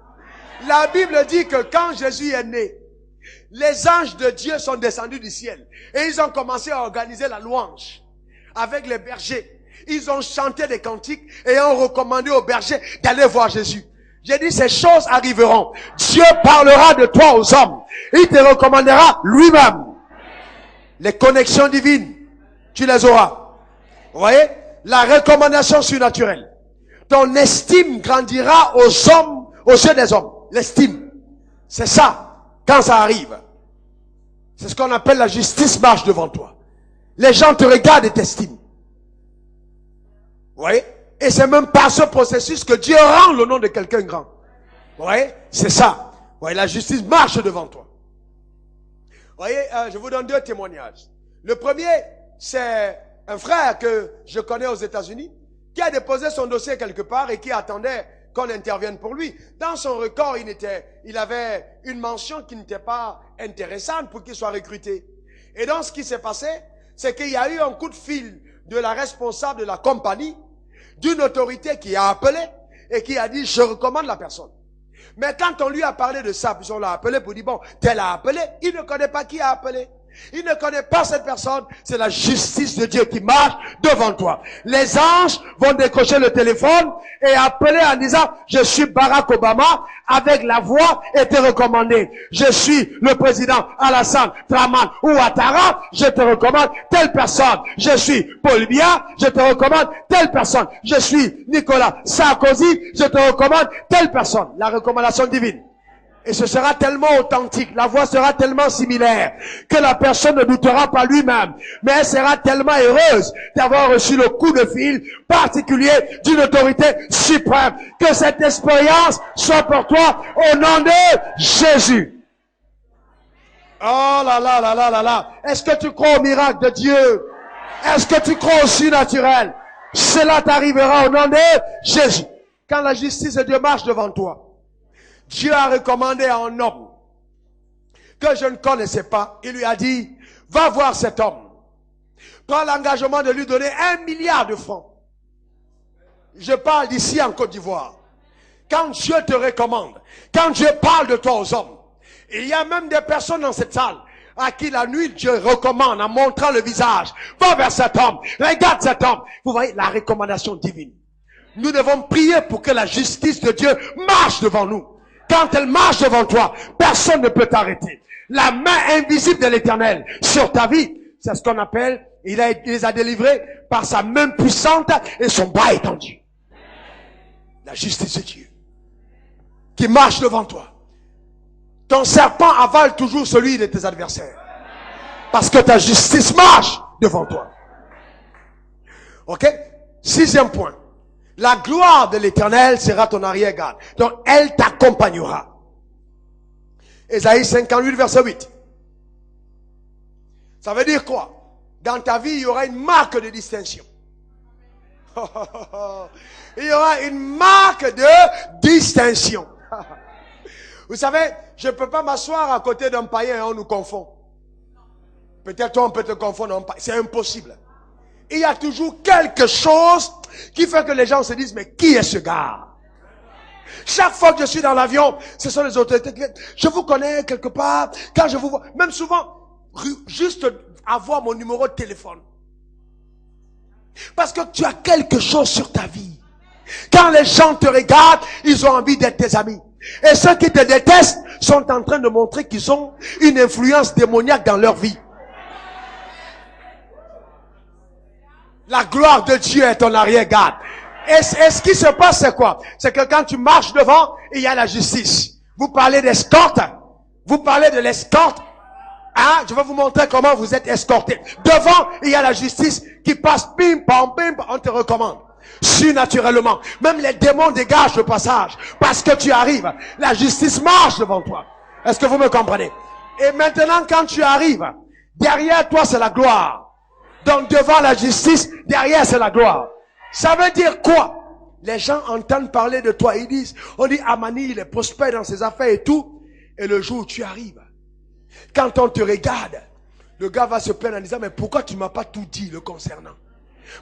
La Bible dit que quand Jésus est né, les anges de Dieu sont descendus du ciel. Et ils ont commencé à organiser la louange avec les bergers. Ils ont chanté des cantiques et ont recommandé aux bergers d'aller voir Jésus. J'ai dit, ces choses arriveront. Dieu parlera de toi aux hommes. Il te recommandera lui-même. Les connexions divines, tu les auras. Vous voyez? La recommandation surnaturelle. Ton estime grandira aux hommes, aux yeux des hommes. L'estime. C'est ça, quand ça arrive. C'est ce qu'on appelle la justice marche devant toi. Les gens te regardent et t'estiment. Vous voyez? Et c'est même par ce processus que Dieu rend le nom de quelqu'un grand. Vous voyez? C'est ça. Vous voyez, la justice marche devant toi. Vous voyez, je vous donne 2 témoignages. Le premier, c'est un frère que je connais aux États-Unis qui a déposé son dossier quelque part et qui attendait qu'on intervienne pour lui. Dans son record, il avait une mention qui n'était pas intéressante pour qu'il soit recruté. Et donc, ce qui s'est passé, c'est qu'il y a eu un coup de fil de la responsable de la compagnie, d'une autorité qui a appelé et qui a dit, je recommande la personne. Mais quand on lui a parlé de ça, puis on l'a appelé pour dire, bon, tel a appelé, il ne connaît pas qui a appelé. Il ne connaît pas cette personne. C'est la justice de Dieu qui marche devant toi. Les anges vont décrocher le téléphone et appeler en disant, je suis Barack Obama, avec la voix et te recommander. Je suis le président Alassane Draman Ouattara, je te recommande telle personne. Je suis Paul Biya, je te recommande telle personne. Je suis Nicolas Sarkozy, je te recommande telle personne. La recommandation divine. Et ce sera tellement authentique, la voix sera tellement similaire que la personne ne doutera pas lui-même. Mais elle sera tellement heureuse d'avoir reçu le coup de fil particulier d'une autorité suprême. Que cette expérience soit pour toi au nom de Jésus. Oh là là là là là là. Est-ce que tu crois au miracle de Dieu? Est-ce que tu crois au surnaturel? Cela t'arrivera au nom de Jésus. Quand la justice de Dieu marche devant toi, Dieu a recommandé à un homme que je ne connaissais pas. Il lui a dit, va voir cet homme. Prends l'engagement de lui donner 1 milliard de francs. Je parle d'ici en Côte d'Ivoire. Quand Dieu te recommande, quand Dieu parle de toi aux hommes, il y a même des personnes dans cette salle à qui la nuit Dieu recommande en montrant le visage. Va vers cet homme, regarde cet homme. Vous voyez la recommandation divine. Nous devons prier pour que la justice de Dieu marche devant nous. Quand elle marche devant toi, personne ne peut t'arrêter. La main invisible de l'Éternel sur ta vie, c'est ce qu'on appelle, il les a délivrés par sa main puissante et son bras étendu. La justice de Dieu qui marche devant toi. Ton serpent avale toujours celui de tes adversaires. Parce que ta justice marche devant toi. Ok? 6e point. La gloire de l'Éternel sera ton arrière-garde. Donc, elle t'accompagnera. Ésaïe 58, verset 8. Ça veut dire quoi? Dans ta vie, il y aura une marque de distinction. Il y aura une marque de distinction. Vous savez, je ne peux pas m'asseoir à côté d'un païen et on nous confond. Peut-être toi, on peut te confondre. C'est impossible. Il y a toujours quelque chose qui fait que les gens se disent, mais qui est ce gars? Chaque fois que je suis dans l'avion, ce sont les autorités. Je vous connais quelque part. Quand je vous vois, même souvent, juste avoir mon numéro de téléphone. Parce que tu as quelque chose sur ta vie. Quand les gens te regardent, ils ont envie d'être tes amis. Et ceux qui te détestent sont en train de montrer qu'ils ont une influence démoniaque dans leur vie. La gloire de Dieu est ton arrière-garde. Et ce qui se passe, c'est quoi? C'est que quand tu marches devant, il y a la justice. Vous parlez d'escorte. Vous parlez de l'escorte. Hein? Je vais vous montrer comment vous êtes escorté. Devant, il y a la justice qui passe, pim, pam, pim, on te recommande. Surnaturellement. Même les démons dégagent le passage. Parce que tu arrives. La justice marche devant toi. Est-ce que vous me comprenez? Et maintenant, quand tu arrives, derrière toi, c'est la gloire. Donc, devant la justice, derrière, c'est la gloire. Ça veut dire quoi? Les gens entendent parler de toi. Ils disent, on dit, Amani, il est prospère dans ses affaires et tout. Et le jour où tu arrives, quand on te regarde, le gars va se plaindre en disant, mais pourquoi tu m'as pas tout dit le concernant?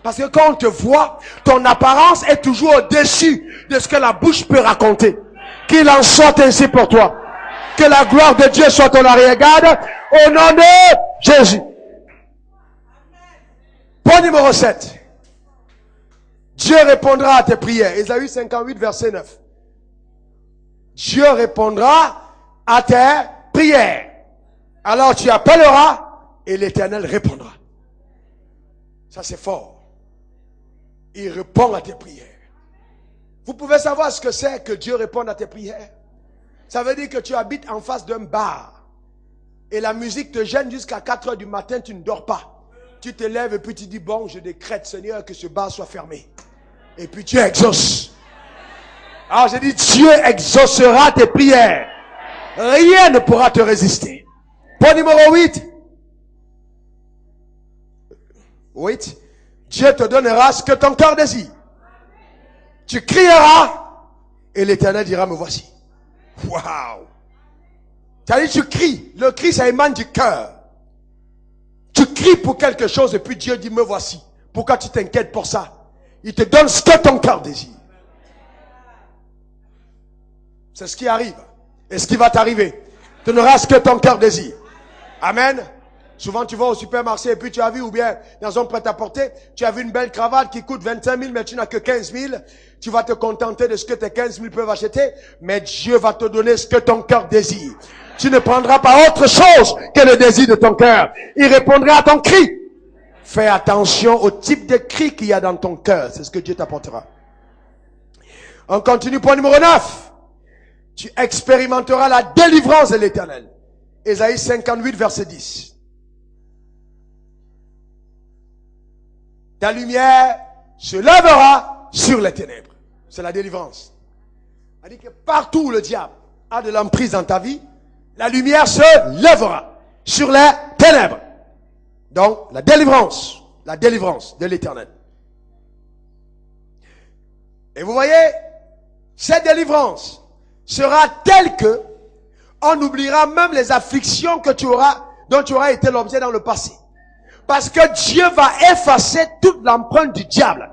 Parce que quand on te voit, ton apparence est toujours au-dessus de ce que la bouche peut raconter. Qu'il en soit ainsi pour toi. Que la gloire de Dieu soit ton arrière-garde. Au nom de Jésus. Point numéro 7. Dieu répondra à tes prières. Ésaïe 58, verset 9. Dieu répondra à tes prières. Alors tu appelleras et l'Éternel répondra. Ça c'est fort. Il répond à tes prières. Vous pouvez savoir ce que c'est que Dieu réponde à tes prières? Ça veut dire que tu habites en face d'un bar et la musique te gêne jusqu'à 4 heures du matin, tu ne dors pas. Tu te lèves et puis tu dis, bon, je décrète, Seigneur, que ce bar soit fermé. Et puis Dieu exauce. Alors j'ai dit, Dieu exaucera tes prières. Rien ne pourra te résister. Point numéro 8. 8. Dieu te donnera ce que ton cœur désire. Tu crieras et l'Éternel dira, me voici. Waouh. C'est-à-dire tu cries. Le cri, ça émane du cœur. Tu cries pour quelque chose et puis Dieu dit, me voici. Pourquoi tu t'inquiètes pour ça? Il te donne ce que ton cœur désire. C'est ce qui arrive. Et ce qui va t'arriver. Tu n'auras ce que ton cœur désire. Amen. Souvent tu vas au supermarché et puis tu as vu, ou bien dans un prêt-à-porter, tu as vu une belle cravate qui coûte 25 000 mais tu n'as que 15 000. Tu vas te contenter de ce que tes 15 000 peuvent acheter. Mais Dieu va te donner ce que ton cœur désire. Tu ne prendras pas autre chose que le désir de ton cœur. Il répondra à ton cri. Fais attention au type de cri qu'il y a dans ton cœur. C'est ce que Dieu t'apportera. On continue, point numéro 9. Tu expérimenteras la délivrance de l'Éternel. Ésaïe 58, verset 10. Ta lumière se lèvera sur les ténèbres. C'est la délivrance. C'est-à-dire que partout où le diable a de l'emprise dans ta vie, la lumière se lèvera sur les ténèbres. Donc, la délivrance de l'Éternel. Et vous voyez, cette délivrance sera telle que on oubliera même les afflictions que dont tu auras été l'objet dans le passé. Parce que Dieu va effacer toute l'empreinte du diable.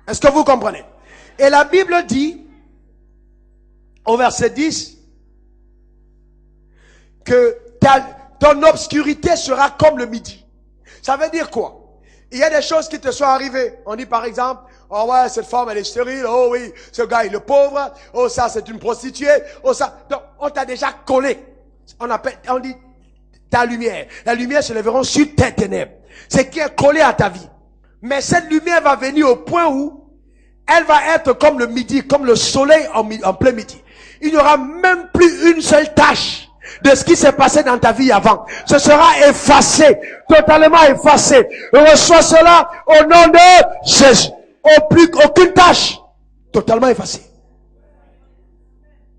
Est-ce que vous comprenez? Et la Bible dit, au verset 10, que ton obscurité sera comme le midi. Ça veut dire quoi? Il y a des choses qui te sont arrivées. On dit par exemple, oh ouais, cette femme elle est stérile, oh oui, ce gars il est pauvre, oh ça c'est une prostituée, oh ça. Donc on t'a déjà collé. On dit ta lumière. La lumière se lèvera sur tes ténèbres. C'est qui est collé à ta vie. Mais cette lumière va venir au point où elle va être comme le midi, comme le soleil en plein midi. Il n'y aura même plus une seule tache de ce qui s'est passé dans ta vie avant. Ce sera effacé, totalement effacé. Reçois cela au nom de Jésus. Aucune tâche, totalement effacée.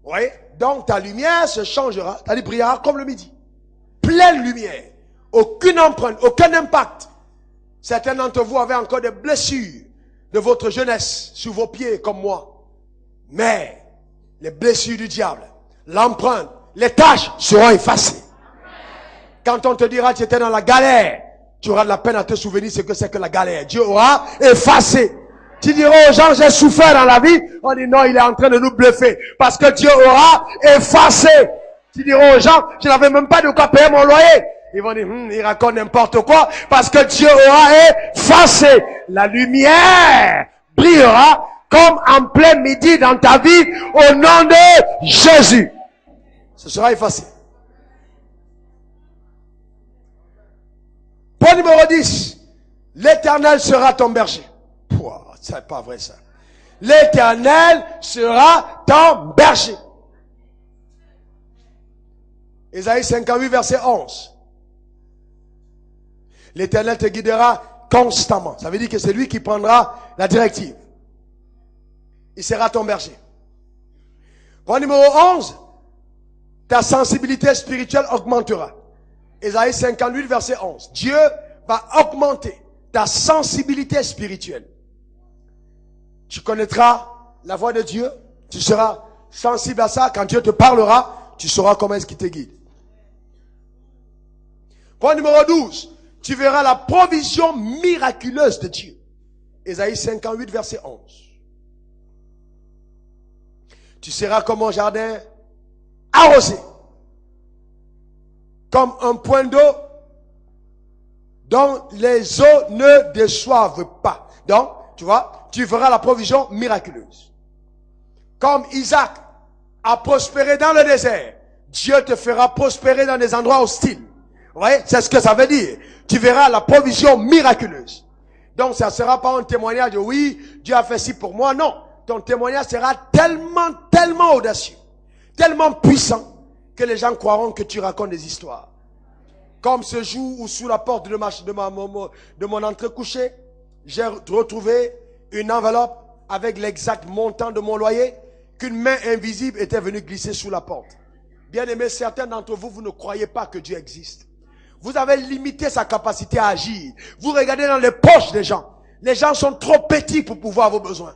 Vous voyez? Donc ta lumière se changera, ta lumière brillera comme le midi. Pleine lumière. Aucune empreinte, aucun impact. Certains d'entre vous avaient encore des blessures de votre jeunesse sur vos pieds comme moi. Mais les blessures du diable, l'empreinte, les taches seront effacées. Quand on te dira que tu étais dans la galère, tu auras de la peine à te souvenir ce que c'est que la galère. Dieu aura effacé. Tu diras aux gens, j'ai souffert dans la vie. On dit non, il est en train de nous bluffer. Parce que Dieu aura effacé. Tu diras aux gens, je n'avais même pas de quoi payer mon loyer. Ils vont dire, il raconte n'importe quoi. Parce que Dieu aura effacé. La lumière brillera comme en plein midi dans ta vie au nom de Jésus. Ce sera effacé. Point numéro 10. L'Éternel sera ton berger. Pouah, c'est pas vrai ça. L'Éternel sera ton berger. Ésaïe 58, verset 11. L'Éternel te guidera constamment. Ça veut dire que c'est lui qui prendra la directive. Il sera ton berger. Point numéro 11. Ta sensibilité spirituelle augmentera. Ésaïe 58, verset 11. Dieu va augmenter ta sensibilité spirituelle. Tu connaîtras la voix de Dieu. Tu seras sensible à ça. Quand Dieu te parlera, tu sauras comment est-ce qu'il te guide. Point numéro 12. Tu verras la provision miraculeuse de Dieu. Ésaïe 58, verset 11. Tu seras comme un jardin arrosé. Comme un point d'eau dont les eaux ne déçoivent pas. Donc, tu vois, tu verras la provision miraculeuse. Comme Isaac a prospéré dans le désert, Dieu te fera prospérer dans des endroits hostiles. Vous voyez, c'est ce que ça veut dire. Tu verras la provision miraculeuse. Donc, ça ne sera pas un témoignage de oui, Dieu a fait ci pour moi. Non, ton témoignage sera tellement audacieux, tellement puissant, que les gens croiront que tu racontes des histoires. Comme ce jour où sous la porte de mon entrée couchée, j'ai retrouvé une enveloppe avec l'exact montant de mon loyer, qu'une main invisible était venue glisser sous la porte. Bien aimé, certains d'entre vous, vous ne croyez pas que Dieu existe. Vous avez limité sa capacité à agir. Vous regardez dans les poches des gens. Les gens sont trop petits pour pouvoir vos besoins.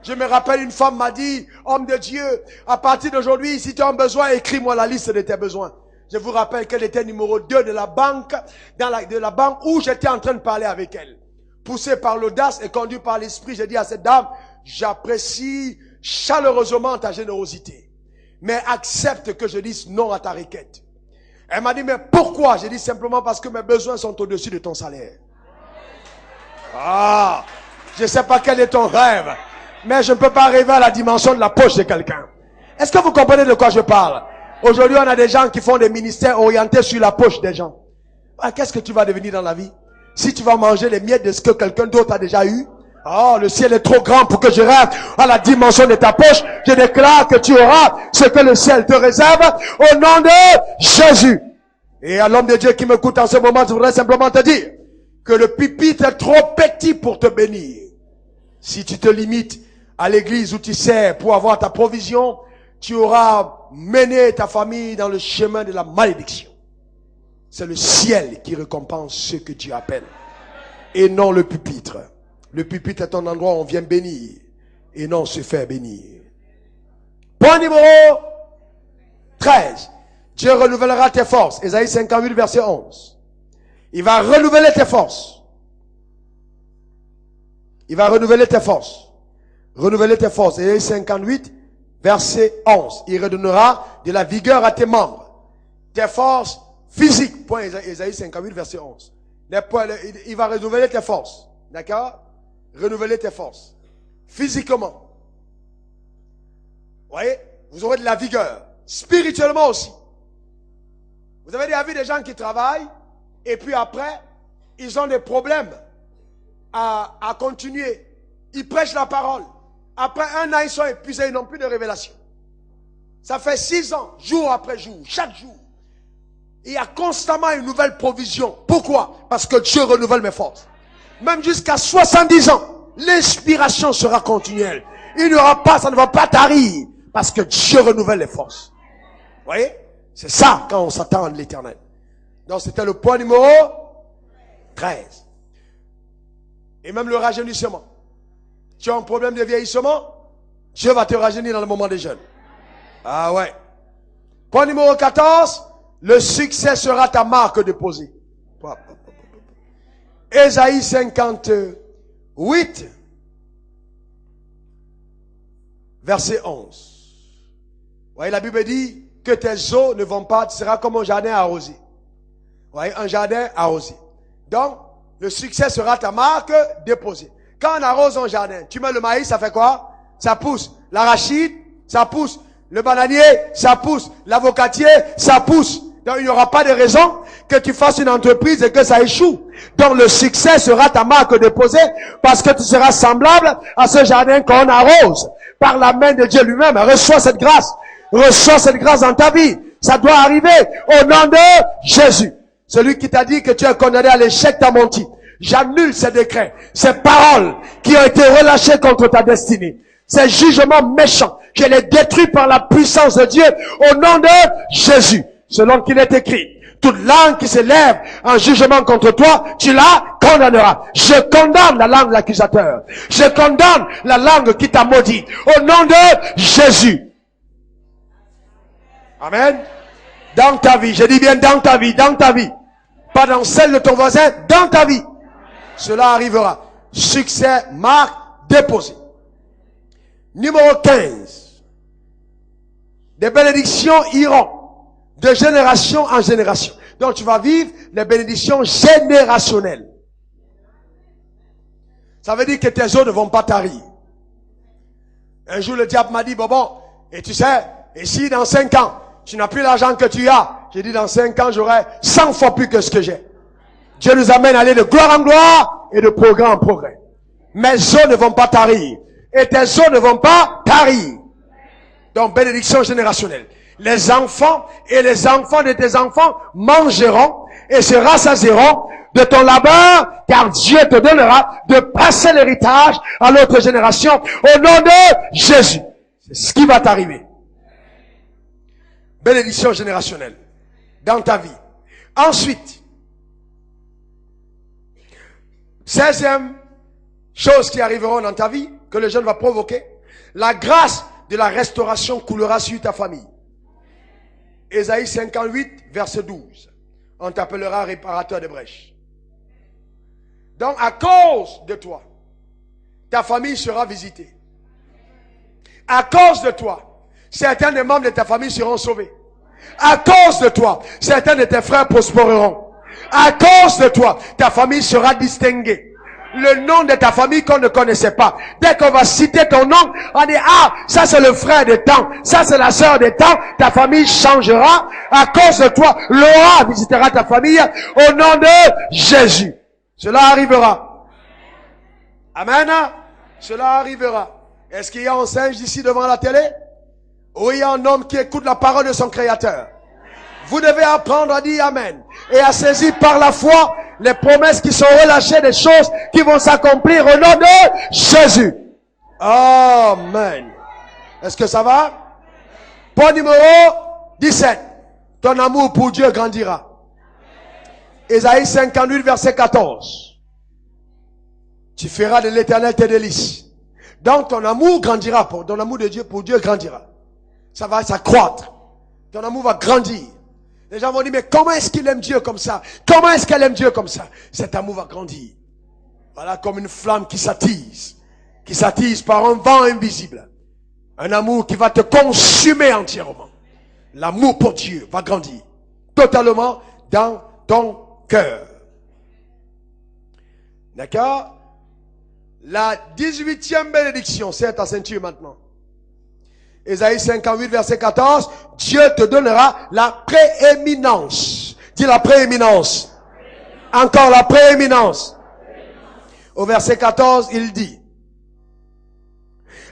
Je me rappelle, une femme m'a dit, homme de Dieu, à partir d'aujourd'hui, si tu as un besoin, écris-moi la liste de tes besoins. Je vous rappelle qu'elle était numéro 2 de la banque, de la banque où j'étais en train de parler avec elle. Poussé par l'audace et conduit par l'esprit, j'ai dit à cette dame, j'apprécie chaleureusement ta générosité. Mais accepte que je dise non à ta requête. Elle m'a dit, mais pourquoi? J'ai dit simplement parce que mes besoins sont au-dessus de ton salaire. Ah, je ne sais pas quel est ton rêve. Mais je ne peux pas arriver à la dimension de la poche de quelqu'un. Est-ce que vous comprenez de quoi je parle? Aujourd'hui, on a des gens qui font des ministères orientés sur la poche des gens. Ah, qu'est-ce que tu vas devenir dans la vie? Si tu vas manger les miettes de ce que quelqu'un d'autre a déjà eu. Oh, le ciel est trop grand pour que je rêve à la dimension de ta poche. Je déclare que tu auras ce que le ciel te réserve au nom de Jésus. Et à l'homme de Dieu qui m'écoute en ce moment, je voudrais simplement te dire que le pupitre est trop petit pour te bénir. Si tu te limites à l'église où tu sers pour avoir ta provision, tu auras mené ta famille dans le chemin de la malédiction. C'est le ciel qui récompense ce que Dieu appelle. Et non le pupitre. Le pupitre est un endroit où on vient bénir. Et non se faire bénir. Point numéro 13. Dieu renouvellera tes forces. Ésaïe 58, verset 11. Il va renouveler tes forces. Il va renouveler tes forces. Renouveler tes forces. Ésaïe 58, verset 11. Il redonnera de la vigueur à tes membres. Tes forces physiques. Point Ésaïe 58, verset 11. Il va renouveler tes forces. D'accord? Renouveler tes forces. Physiquement. Vous voyez? Vous aurez de la vigueur. Spirituellement aussi. Vous avez déjà vu des gens qui travaillent et puis après, ils ont des problèmes à continuer. Ils prêchent la parole. Après un an, ils sont épuisés, ils n'ont plus de révélation. Ça fait 6 ans, jour après jour, chaque jour. Il y a constamment une nouvelle provision. Pourquoi? Parce que Dieu renouvelle mes forces. Même jusqu'à 70 ans, l'inspiration sera continuelle. Il n'y aura pas, ça ne va pas tarir. Parce que Dieu renouvelle les forces. Voyez? C'est ça quand on s'attend à l'Éternel. Donc c'était le point numéro 13. Et même le rajeunissement. Tu as un problème de vieillissement, Dieu va te rajeunir dans le moment des jeunes. Ah ouais. Point numéro 14, le succès sera ta marque déposée. Ésaïe 58, verset 11. Vous voyez, la Bible dit que tes eaux ne vont pas, tu seras comme un jardin arrosé. Vous voyez, un jardin arrosé. Donc, le succès sera ta marque déposée. Quand on arrose un jardin, tu mets le maïs, ça fait quoi? Ça pousse. L'arachide, ça pousse. Le bananier, ça pousse. L'avocatier, ça pousse. Donc, il n'y aura pas de raison que tu fasses une entreprise et que ça échoue. Donc, le succès sera ta marque déposée parce que tu seras semblable à ce jardin qu'on arrose. Par la main de Dieu lui-même, reçois cette grâce. Reçois cette grâce dans ta vie. Ça doit arriver au nom de Jésus. Celui qui t'a dit que tu es condamné à l'échec t'a menti. J'annule ces décrets, ces paroles qui ont été relâchées contre ta destinée. Ces jugements méchants, je les détruis par la puissance de Dieu au nom de Jésus. Selon qu'il est écrit, toute langue qui s'élève en jugement contre toi, tu la condamneras. Je condamne la langue de l'accusateur. Je condamne la langue qui t'a maudit. Au nom de Jésus. Amen. Dans ta vie, je dis bien dans ta vie, dans ta vie. Pas dans celle de ton voisin, dans ta vie. Cela arrivera. Succès, marque, déposé. Numéro 15. Des bénédictions iront de génération en génération. Donc tu vas vivre les bénédictions générationnelles. Ça veut dire que tes eaux ne vont pas tarir. Un jour le diable m'a dit, bon, et tu sais, et si dans 5 ans, tu n'as plus l'argent que tu as, j'ai dit dans 5 ans, j'aurai 100 fois plus que ce que j'ai. Dieu nous amène à aller de gloire en gloire et de progrès en progrès. Mes eaux ne vont pas tarir. Et tes eaux ne vont pas tarir. Donc, bénédiction générationnelle. Les enfants et les enfants de tes enfants mangeront et se rassasieront de ton labeur, car Dieu te donnera de passer l'héritage à l'autre génération au nom de Jésus. C'est ce qui va t'arriver. Bénédiction générationnelle dans ta vie. Ensuite, 16e chose qui arriveront dans ta vie, que le jeune va provoquer, la grâce de la restauration coulera sur ta famille. Ésaïe 58, verset 12. On t'appellera réparateur de brèches. Donc, à cause de toi, ta famille sera visitée. À cause de toi, certains des membres de ta famille seront sauvés. À cause de toi, certains de tes frères prospéreront. À cause de toi, ta famille sera distinguée. Le nom de ta famille qu'on ne connaissait pas. Dès qu'on va citer ton nom, on dit, ah, ça c'est le frère de temps, ça c'est la sœur de temps, ta famille changera. À cause de toi, Laura visitera ta famille au nom de Jésus. Cela arrivera. Amen. Cela arrivera. Est-ce qu'il y a un singe ici devant la télé? Ou il y a un homme qui écoute la parole de son Créateur? Vous devez apprendre à dire Amen et à saisir par la foi les promesses qui sont relâchées, des choses qui vont s'accomplir au nom de Jésus. Amen. Est-ce que ça va? Point numéro 17. Ton amour pour Dieu grandira. Ésaïe 58, verset 14. Tu feras de l'Éternel tes délices. Donc ton amour grandira, ton amour de Dieu pour Dieu grandira. Ça va s'accroître. Ton amour va grandir. Les gens vont dire, mais comment est-ce qu'il aime Dieu comme ça? Comment est-ce qu'elle aime Dieu comme ça? Cet amour va grandir. Voilà, comme une flamme qui s'attise par un vent invisible. Un amour qui va te consumer entièrement. L'amour pour Dieu va grandir. Totalement dans ton cœur. D'accord? La 18e bénédiction, c'est ta ceinture maintenant. Ésaïe 58, verset 14. Dieu te donnera la prééminence. Dis la prééminence. Encore la prééminence. Au verset 14, il dit.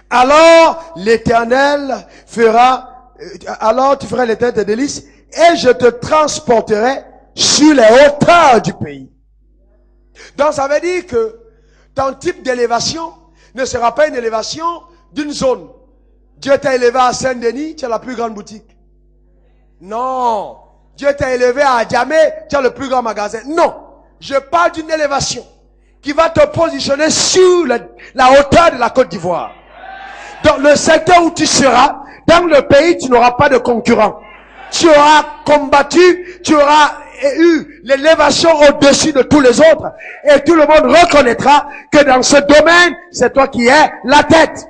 Alors l'Éternel fera, alors tu feras l'Éternel tes délices et je te transporterai sur les hauteurs du pays. Donc ça veut dire que ton type d'élévation ne sera pas une élévation d'une zone. Dieu t'a élevé à Saint-Denis, tu as la plus grande boutique. Non. Dieu t'a élevé à Adjamé, tu as le plus grand magasin. Non. Je parle d'une élévation qui va te positionner sur la hauteur de la Côte d'Ivoire. Dans le secteur où tu seras, dans le pays, tu n'auras pas de concurrent. Tu auras combattu, tu auras eu l'élévation au-dessus de tous les autres. Et tout le monde reconnaîtra que dans ce domaine, c'est toi qui es la tête.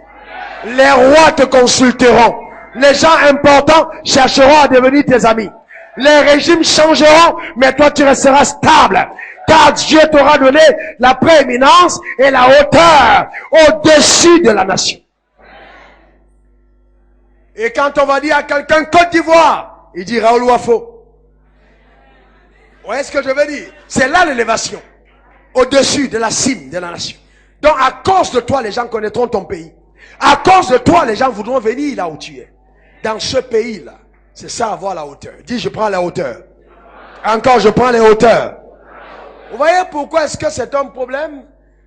Les rois te consulteront. Les gens importants chercheront à devenir tes amis. Les régimes changeront, mais toi tu resteras stable. Car Dieu t'aura donné la prééminence et la hauteur au-dessus de la nation. Et quand on va dire à quelqu'un Côte d'Ivoire, il dit Raoul Wafo. Vous voyez ce que je veux dire? C'est là l'élévation. Au-dessus de la cime de la nation. Donc à cause de toi, les gens connaîtront ton pays. À cause de toi, les gens voudront venir là où tu es. Dans ce pays-là. C'est ça, avoir la hauteur. Dis, je prends la hauteur. Encore, je prends les hauteurs. Vous voyez pourquoi est-ce que c'est un problème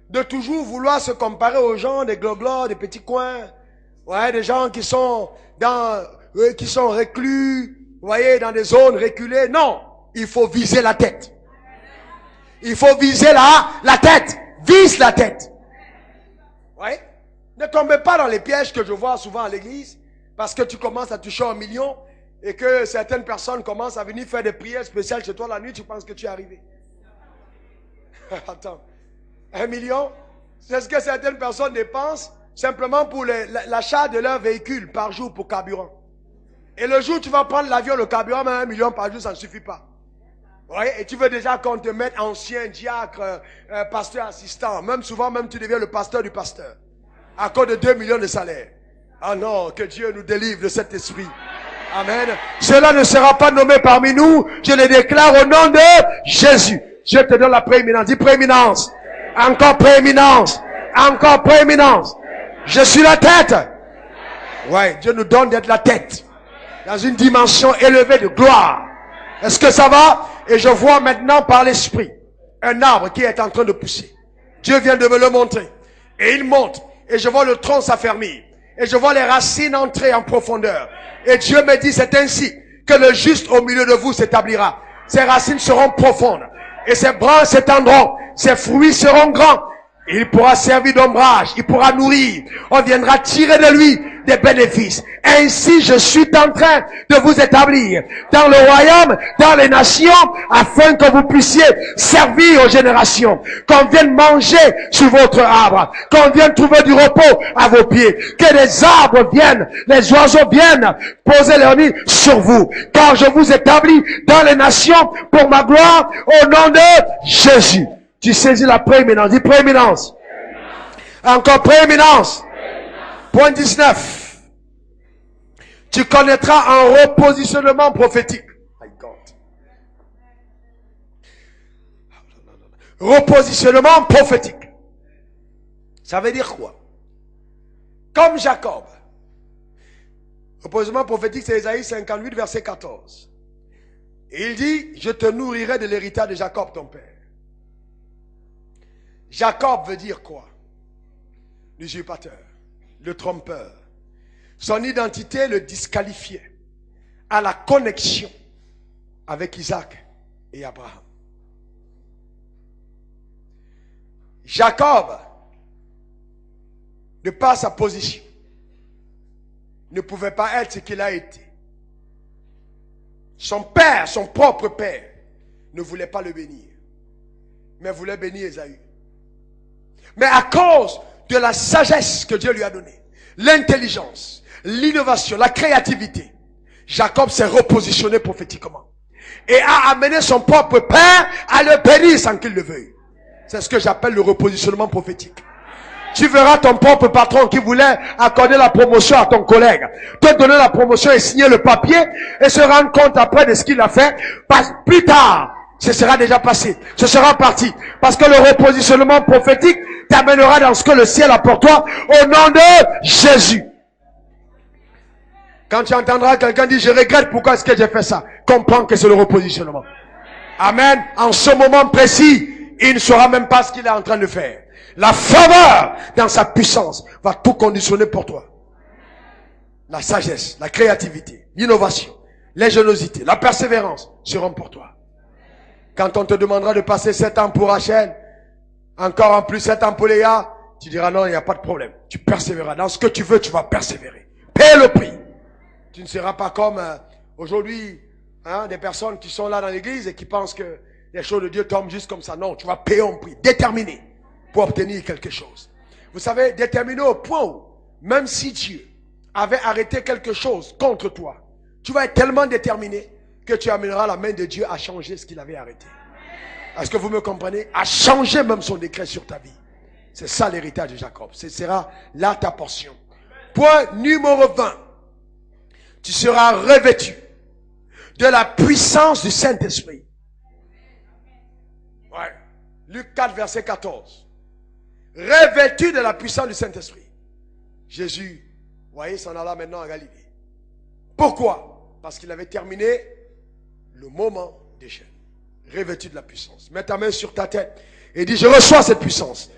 de toujours vouloir se comparer aux gens des gloglos, des petits coins. Ouais, des gens qui sont qui sont reclus, vous voyez, dans des zones reculées. Non, il faut viser la tête. Il faut viser la tête. Vise la tête. Ouais. Ne tombez pas dans les pièges que je vois souvent à l'église, parce que tu commences à toucher 1 million et que certaines personnes commencent à venir faire des prières spéciales chez toi la nuit, tu penses que tu es arrivé. Attends, 1 million, c'est ce que certaines personnes dépensent simplement pour l'achat de leur véhicule par jour pour carburant. Et le jour où tu vas prendre l'avion, le carburant, même 1 million par jour, ça ne suffit pas. Ouais, et tu veux déjà qu'on te mette ancien, diacre, pasteur assistant. Même souvent, même tu deviens le pasteur du pasteur. À cause de 2 millions de salaire. Ah non, que Dieu nous délivre de cet esprit. Amen. Cela ne sera pas nommé parmi nous. Je le déclare au nom de Jésus. Je te donne la prééminence. Dis prééminence. Encore prééminence. Encore prééminence. Je suis la tête. Ouais, Dieu nous donne d'être la tête. Dans une dimension élevée de gloire. Est-ce que ça va? Et je vois maintenant par l'esprit un arbre qui est en train de pousser. Dieu vient de me le montrer. Et il monte. Et je vois le tronc s'affermir. Et je vois les racines entrer en profondeur. Et Dieu me dit, c'est ainsi que le juste au milieu de vous s'établira. Ses racines seront profondes. Et ses branches s'étendront. Ses fruits seront grands. Il pourra servir d'ombrage. Il pourra nourrir. On viendra tirer de lui des bénéfices. Ainsi, je suis en train de vous établir dans le royaume, dans les nations, afin que vous puissiez servir aux générations. Qu'on vienne manger sur votre arbre. Qu'on vienne trouver du repos à vos pieds. Que les arbres viennent, les oiseaux viennent poser leur nid sur vous. Car je vous établis dans les nations pour ma gloire au nom de Jésus. Tu saisis la prééminence. Dis prééminence. Encore prééminence. Point 19. Tu connaîtras un repositionnement prophétique. My God. Repositionnement prophétique. Ça veut dire quoi? Comme Jacob. Repositionnement prophétique, c'est Ésaïe 58, verset 14. Et il dit, je te nourrirai de l'héritage de Jacob, ton père. Jacob veut dire quoi? L'usurpateur, le trompeur. Son identité le disqualifiait à la connexion avec Isaac et Abraham. Jacob, de par sa position, ne pouvait pas être ce qu'il a été. Son père, son propre père, ne voulait pas le bénir, mais voulait bénir Ésaü. Mais à cause de la sagesse que Dieu lui a donnée, l'intelligence, l'innovation, la créativité, Jacob s'est repositionné prophétiquement et a amené son propre père à le bénir sans qu'il le veuille. C'est ce que j'appelle le repositionnement prophétique. Tu verras ton propre patron qui voulait accorder la promotion à ton collègue, te donner la promotion et signer le papier et se rendre compte après de ce qu'il a fait. Plus tard, ce sera déjà passé. Ce sera parti. Parce que le repositionnement prophétique t'amènera dans ce que le ciel a pour toi au nom de Jésus. Quand tu entendras quelqu'un dire, je regrette pourquoi est-ce que j'ai fait ça, comprends que c'est le repositionnement. Amen. En ce moment précis, il ne saura même pas ce qu'il est en train de faire. La faveur dans sa puissance va tout conditionner pour toi. La sagesse, la créativité, l'innovation, l'ingéniosité, la persévérance seront pour toi. Quand on te demandera de passer 7 ans pour Rachel, encore en plus 7 ans pour Léa, tu diras non, il n'y a pas de problème. Tu persévéreras. Dans ce que tu veux, tu vas persévérer. Paie le prix. Tu ne seras pas comme aujourd'hui, des personnes qui sont là dans l'église et qui pensent que les choses de Dieu tombent juste comme ça. Non, tu vas payer un prix. Déterminé pour obtenir quelque chose. Vous savez, déterminé au point où, même si Dieu avait arrêté quelque chose contre toi, tu vas être tellement déterminé que tu amèneras la main de Dieu à changer ce qu'il avait arrêté. Est-ce que vous me comprenez? À changer même son décret sur ta vie. C'est ça l'héritage de Jacob. Ce sera là ta portion. Point numéro 20. Tu seras revêtu de la puissance du Saint-Esprit. Ouais. Luc 4, verset 14. Revêtu de la puissance du Saint-Esprit. Jésus, vous voyez, s'en alla maintenant à Galilée. Pourquoi? Parce qu'il avait terminé le moment des jeûnes. Revêtu de la puissance. Mets ta main sur ta tête et dis, je reçois cette puissance.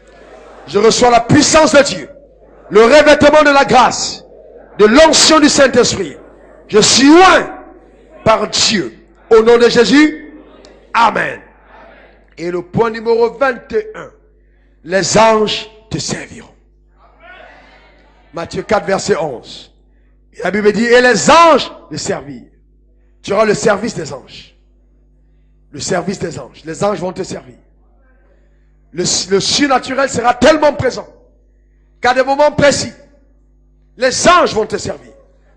Je reçois la puissance de Dieu. Le revêtement de la grâce. De l'onction du Saint-Esprit. Je suis loin par Dieu. Au nom de Jésus. Amen. Et le point numéro 21. Les anges te serviront. Matthieu 4, verset 11. Et la Bible dit, et les anges te servirent. Tu auras le service des anges. Le service des anges. Les anges vont te servir. Le surnaturel sera tellement présent qu'à des moments précis, les anges vont te servir.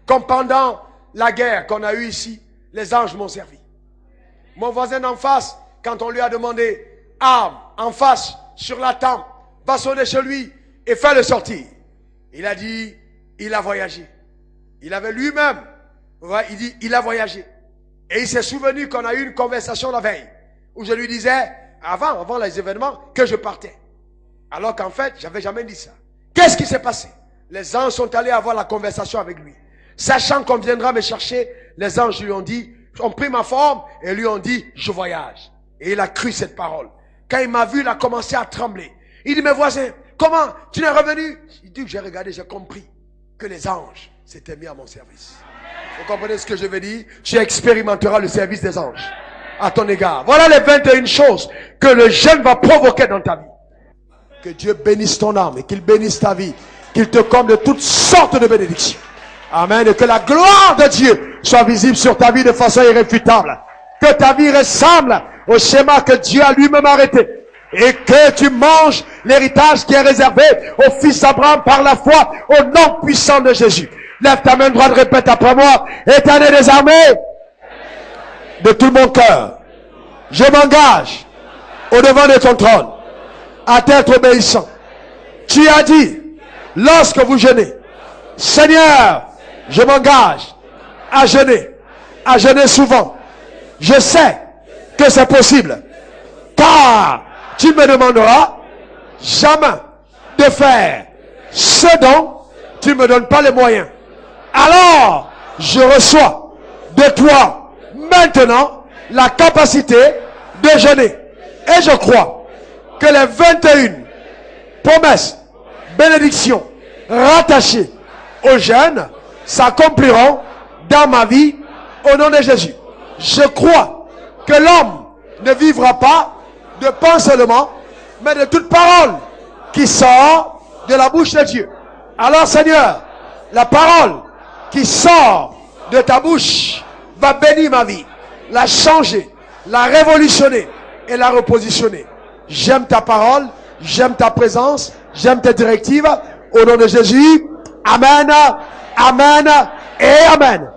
Comme pendant la guerre qu'on a eue ici, les anges m'ont servi. Mon voisin d'en face, quand on lui a demandé arme en face sur la tente, va sonner chez lui et fais-le sortir. Il a dit, il a voyagé. Il avait lui-même, il dit, il a voyagé. Et il s'est souvenu qu'on a eu une conversation la veille, où je lui disais, avant les événements, que je partais. Alors qu'en fait, j'avais jamais dit ça. Qu'est-ce qui s'est passé? Les anges sont allés avoir la conversation avec lui. Sachant qu'on viendra me chercher, les anges lui ont dit, ont pris ma forme et lui ont dit, je voyage. Et il a cru cette parole. Quand il m'a vu, il a commencé à trembler. Il dit, mes voisins, comment? Tu n'es revenu? Il dit, j'ai regardé, j'ai compris que les anges s'étaient mis à mon service. Vous comprenez ce que je veux dire? Tu expérimenteras le service des anges à ton égard. Voilà les 21 choses que le jeûne va provoquer dans ta vie. Que Dieu bénisse ton âme et qu'il bénisse ta vie. Qu'il te comble de toutes sortes de bénédictions. Amen. Et que la gloire de Dieu soit visible sur ta vie de façon irréfutable. Que ta vie ressemble au schéma que Dieu a lui-même arrêté. Et que tu manges l'héritage qui est réservé au fils d'Abraham par la foi au nom puissant de Jésus. Lève ta main droite, répète après moi. Éternel des armées, de tout mon cœur, je m'engage au devant de ton trône à t'être obéissant. Tu as dit, lorsque vous jeûnez, Seigneur, je m'engage à jeûner souvent. Je sais que c'est possible, car tu me demanderas jamais de faire ce dont tu ne me donnes pas les moyens. Alors, je reçois de toi maintenant la capacité de jeûner. Et je crois que les 21 promesses, bénédictions rattachées au jeûne s'accompliront dans ma vie au nom de Jésus. Je crois que l'homme ne vivra pas de pain seulement, mais de toute parole qui sort de la bouche de Dieu. Alors Seigneur, la parole qui sort de ta bouche va bénir ma vie, la changer, la révolutionner et la repositionner. J'aime ta parole, j'aime ta présence, j'aime tes directives. Au nom de Jésus, Amen, Amen et Amen.